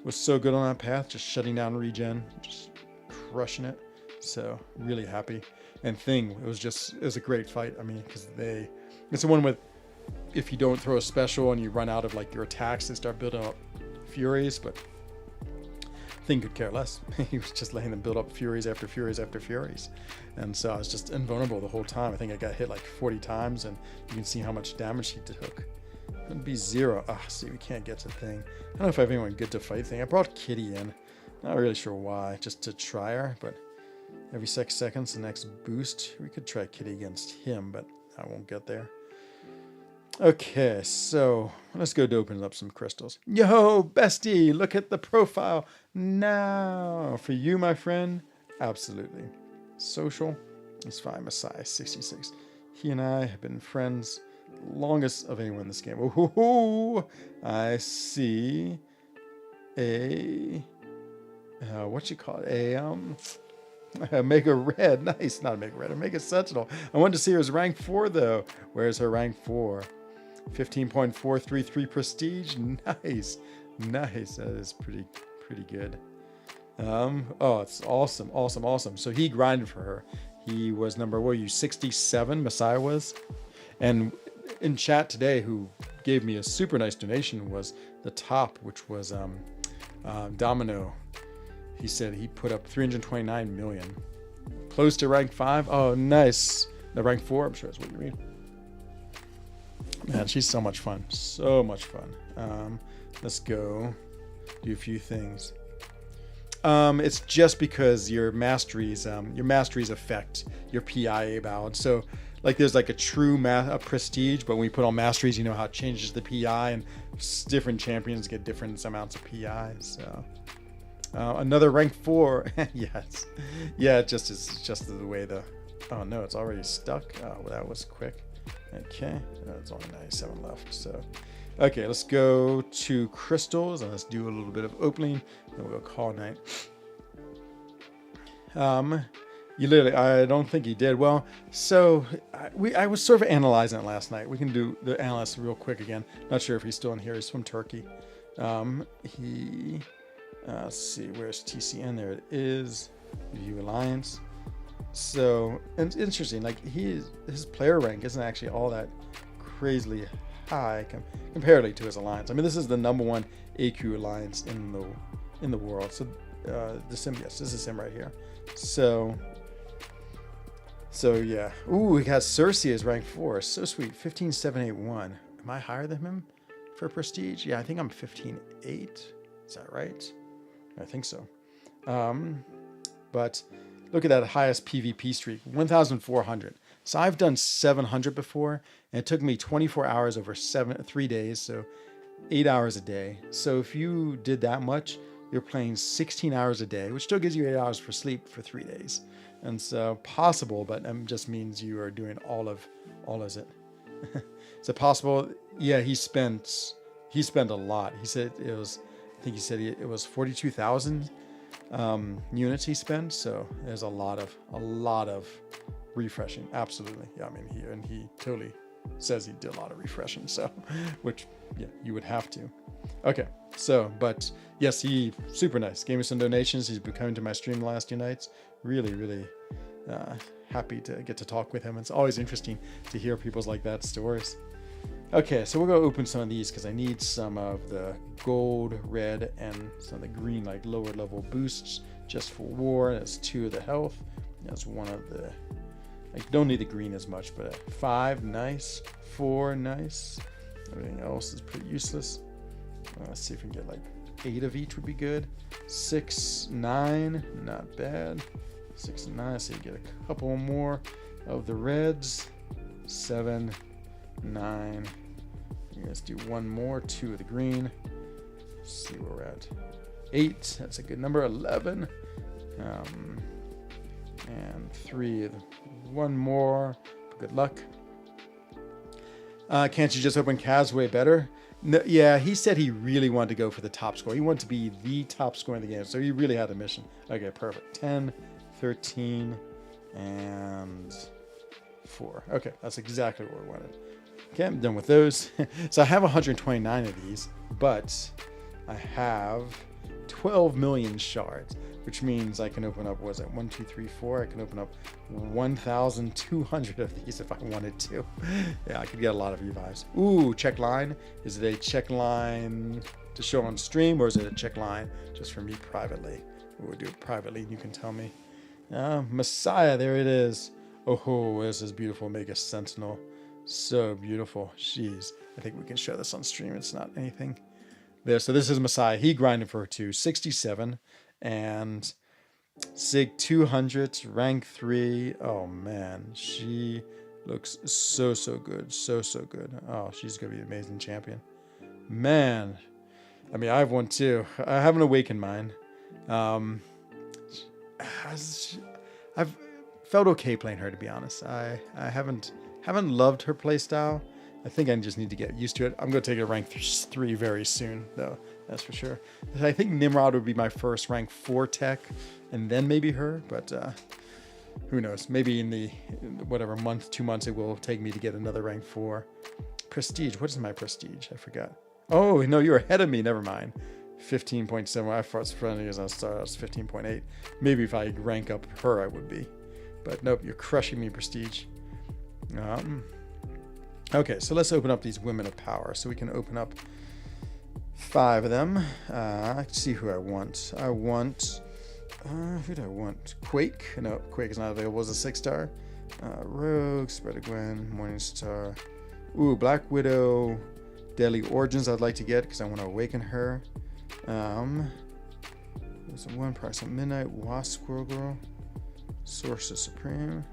was so good on that path, just shutting down regen, just crushing it. So really happy. And Thing, it was a great fight. I mean, because it's the one with, if you don't throw a special and you run out of like your attacks and start building up Furies, but Thing could care less. He was just letting them build up Furies after Furies after Furies. And so I was just invulnerable the whole time. I think I got hit like 40 times, and you can see how much damage he took. It'd be 0. See, we can't get to Thing. I don't know if I have anyone good to fight Thing. I brought Kitty in. Not really sure why, just to try her, but every 6 seconds, the next boost. We could try Kitty against him, but I won't get there. Okay, so let's go to open up some crystals. Yo, bestie, look at the profile now. For you, my friend, absolutely. Social, it's fine. Messiah 66. He and I have been friends longest of anyone in this game. Oh, I see a what you call it? A Mega Red. Nice, not a Mega Red, a Mega Sentinel. I wanted to see her rank 4 though. Where's her rank 4? 15.433 prestige. Nice. That is pretty good. Oh, it's awesome. So he grinded for her. He was number 67, Messiah was. And in chat today, who gave me a super nice donation was the top, which was Domino. He said he put up 329 million. Close to rank 5. Oh, nice. No, rank 4, I'm sure that's what you mean. Man, she's so much fun. Let's go do a few things. It's just because your masteries affect your PI balance. So like there's like a true prestige, but when you put on masteries, you know how it changes the PI, and different champions get different amounts of PI. So another rank 4. Yes. Yeah, it's just the way the Oh no, it's already stuck. Oh, well, that was quick. Okay, there's only 97 left. So, okay, let's go to crystals and let's do a little bit of opening. Then we'll call night. You literally, I don't think he did. Well, so I was sort of analyzing it last night. We can do the analysis real quick again. Not sure if he's still in here. He's from Turkey. Let's see, where's TCN? There it is. View Alliance. So it's interesting. Like his player rank isn't actually all that crazily high comparatively to his alliance. I mean, this is the #1 AQ alliance in the world. So the sim, yes, this is him right here. So yeah. Ooh, he has Cersei as rank 4. So sweet. 15781. Am I higher than him for prestige? Yeah, I think I'm 158. Is that right? I think so. But look at that highest PvP streak, 1,400. So I've done 700 before, and it took me 24 hours over 3 days, so 8 hours a day. So if you did that much, you're playing 16 hours a day, which still gives you 8 hours for sleep for 3 days. And so possible, but just means you are doing all is it? Is it possible? Yeah, he spent a lot. He said it was, I think he said it was 42,000 units he spent. So there's a lot of refreshing. Absolutely. Yeah, I mean, he totally says he did a lot of refreshing. So, which, yeah, you would have to. Okay. So, but yes, he super nice. Gave me some donations. He's been coming to my stream the last 2 nights. Really, really happy to get to talk with him. It's always interesting to hear people's like that stories. Okay, so we'll go open some of these because I need some of the gold, red, and some of the green, like lower level boosts just for war. That's 2 of the health. That's 1 of the, I don't need the green as much, but 5, nice. 4, nice. Everything else is pretty useless. Let's see if we can get like 8 of each would be good. 6, 9, not bad. 6 and 9, so you get a couple more of the reds. 7, 9. Let's do 1 more, 2 of the green. Let's see where we're at. 8, that's a good number. 11. And 3, 1 more. Good luck. Can't you just open Cavs way better? No, yeah, he said he really wanted to go for the top score. He wanted to be the top scorer in the game, so he really had a mission. Okay, perfect. 10, 13, and 4. Okay, that's exactly what we wanted. Okay, I'm done with those. So I have 129 of these, but I have 12 million shards, which means I can open up, what is it, 1, 2, 3, 4? I can open up 1,200 of these if I wanted to. Yeah, I could get a lot of revives. Ooh, check line. Is it a check line to show on stream, or is it a check line just for me privately? We'll do it privately, you can tell me. Messiah, there it is. Oh, this is beautiful Mega Sentinel. So beautiful. Jeez. I think we can show this on stream. It's not anything there. So this is Messiah. He grinded for 267 and Sig 200, rank 3. Oh man, she looks so good. So good. Oh, she's gonna be an amazing champion. Man, I mean, I have one too. I have an awakened mine. I've felt okay playing her, to be honest. I haven't loved her playstyle. I think I just need to get used to it. I'm going to take a rank 3 very soon, though. That's for sure. I think Nimrod would be my first rank 4 tech, and then maybe her. But who knows? Maybe in the whatever month, 2 months, it will take me to get another rank 4. Prestige. What is my prestige? I forgot. Oh no, you're ahead of me. Never mind. 15.7. I was friendly as I started. I was 15.8. Maybe if I rank up her, I would be. But nope, you're crushing me, prestige. Okay, so let's open up these women of power. So we can open up 5 of them. Let's see who I want. I want, who do I want? Quake. No, Quake is not available as a 6-star. Rogue, Spider-Gwen, Morningstar. Ooh, Black Widow, Deadly Origins I'd like to get because I want to awaken her. There's one price at midnight. Wasp, Squirrel Girl, Sorcerer Supreme,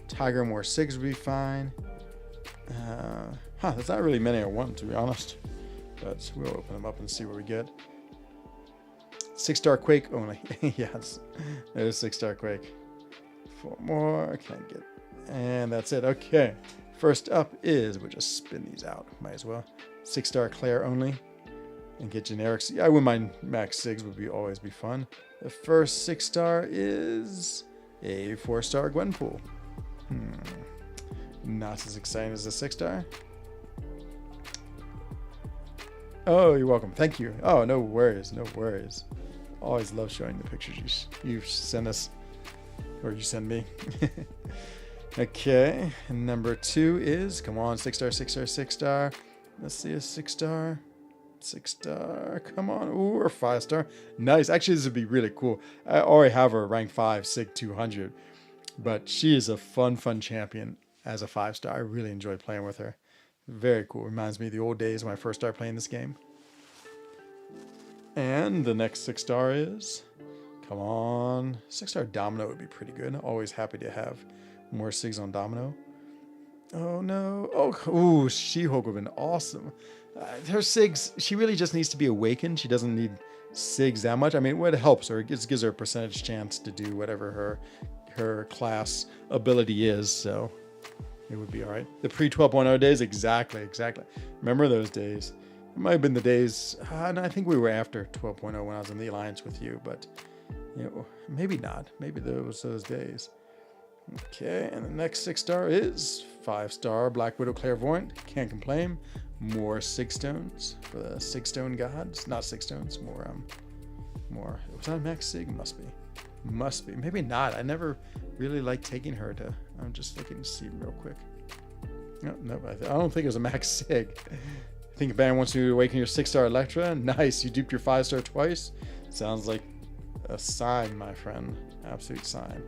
Tiger Moore 6 would be fine. There's not really many I want, to be honest, but we'll open them up and see what we get. 6-star Quake only. Yes, there's 6-star Quake. 4 more. Can I get And that's it. Okay. First up is, we'll just spin these out. Might as well. 6-star Claire only. And get generics. Yeah, I wouldn't mind max SIGs, would always be fun. The first 6-star is a 4-star Gwenpool. Not as exciting as the 6-star. Oh, you're welcome. Thank you. Oh, no worries. No worries. Always love showing the pictures you send us. Or you send me. Okay. And number 2 is, come on, 6-star, 6-star, 6-star. Let's see a 6-star. 6-star. Come on. Ooh, or 5-star. Nice. Actually, this would be really cool. I already have her rank 5, SIG 200. But she is a fun champion as a 5-star. I really enjoy playing with her. Very cool. Reminds me of the old days when I first started playing this game. And the next 6-star is, come on, 6-star Domino would be pretty good. Always happy to have more SIGs on Domino. Oh no. Oh, ooh, She-Hulk would have been awesome. Her SIGs, she really just needs to be awakened. She doesn't need SIGs that much. I mean, it helps her. It gives her a percentage chance to do whatever her class ability is. So it would be all right. The pre-12.0 days, exactly. Remember those days? It might have been the days. I think we were after 12.0 when I was in the Alliance with you, but you know, maybe not. Maybe those days. Okay, and the next 6-star is 5-star Black Widow Clairvoyant. Can't complain. More 6 stones for the 6 stone gods. Not 6 stones. More. Was that max SIG? Must be. Maybe not. I never really liked taking her to. I'm just looking to see real quick. No, I don't think it was a max SIG. I think a band wants you to awaken your 6-star Electra. Nice. You duped your 5-star twice. Sounds like a sign, my friend. Absolute sign.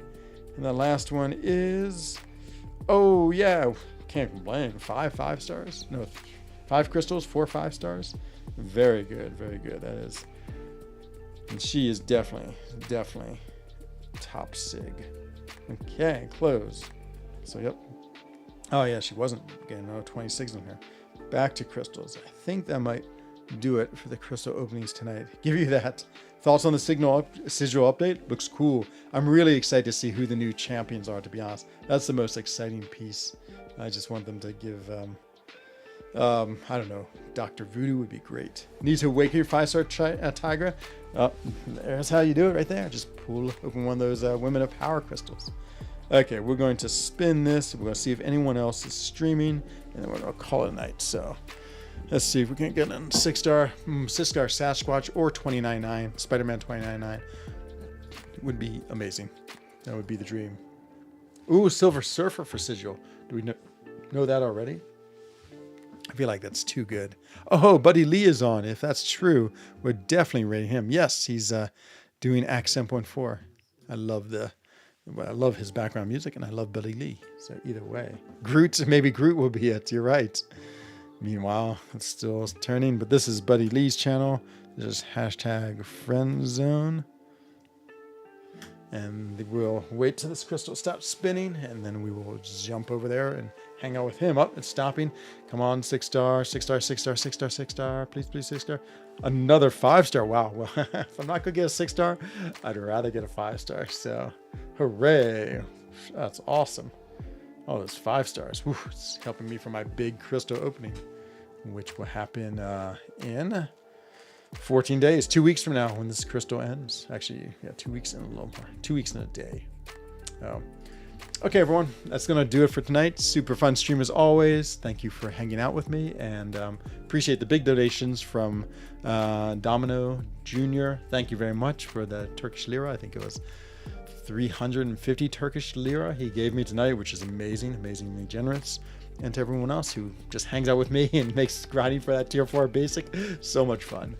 And the last one is, oh yeah, can't complain. 5 stars. No, 5 crystals, 4 5-stars. Very good. That is. And she is definitely top SIG. Okay, close. So, yep. Oh, yeah, she wasn't getting 26 in here. Back to crystals. I think that might do it for the crystal openings tonight. Give you that. Thoughts on the sigil update? Looks cool. I'm really excited to see who the new champions are, to be honest. That's the most exciting piece. I just want them to give, I don't know, Dr. Voodoo would be great. Need to awaken your 5-star Tigra? There's how you do it right there. Just pull open one of those Women of Power crystals. Okay, we're going to spin this. We're going to see if anyone else is streaming, and then we're going to call it a night. So let's see if we can get a 6-star Sasquatch or 29.9. Spider-Man 29.9 would be amazing. That would be the dream. Ooh, Silver Surfer for Sigil. Do we know that already? I feel like that's too good. Oh, Buddy Lee is on. If that's true, we're definitely rating him. Yes, he's doing Act 7.4. I love his background music, and I love Buddy Lee. So either way, maybe Groot will be it. You're right. Meanwhile, it's still turning, but this is Buddy Lee's channel. This is #frENZONE. And we'll wait till this crystal stops spinning, and then we will jump over there and hang out with him. Oh, it's stopping. Come on, 6-star, 6-star, 6-star, 6-star, 6-star. Please, 6-star. Another 5-star. Wow. Well, if I'm not going to get a 6-star, I'd rather get a 5-star. So, hooray. That's awesome. Oh, those 5 stars. Whew, it's helping me for my big crystal opening, which will happen in 14 days, 2 weeks from now when this crystal ends. Actually, yeah, 2 weeks and a little more. 2 weeks and a day. Okay, everyone, that's going to do it for tonight. Super fun stream as always. Thank you for hanging out with me, and appreciate the big donations from Domino Jr. Thank you very much for the Turkish lira. I think it was 350 Turkish lira he gave me tonight, which is amazingly generous. And to everyone else who just hangs out with me and makes grinding for that tier 4 basic so much fun.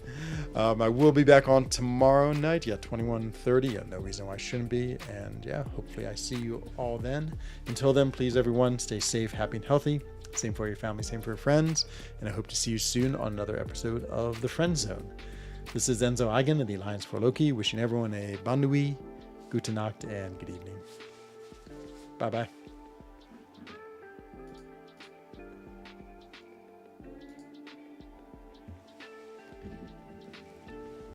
I will be back on tomorrow night, 21:30. No reason why I shouldn't be. And hopefully I see you all then. Until then, please everyone, stay safe, happy, and healthy. Same for your family, same for your friends. And I hope to see you soon on another episode of the Friend Zone. This is Enzo Eigen of the Alliance for Loki, wishing everyone a Bandui, Gute Nacht, and good evening. Bye-bye.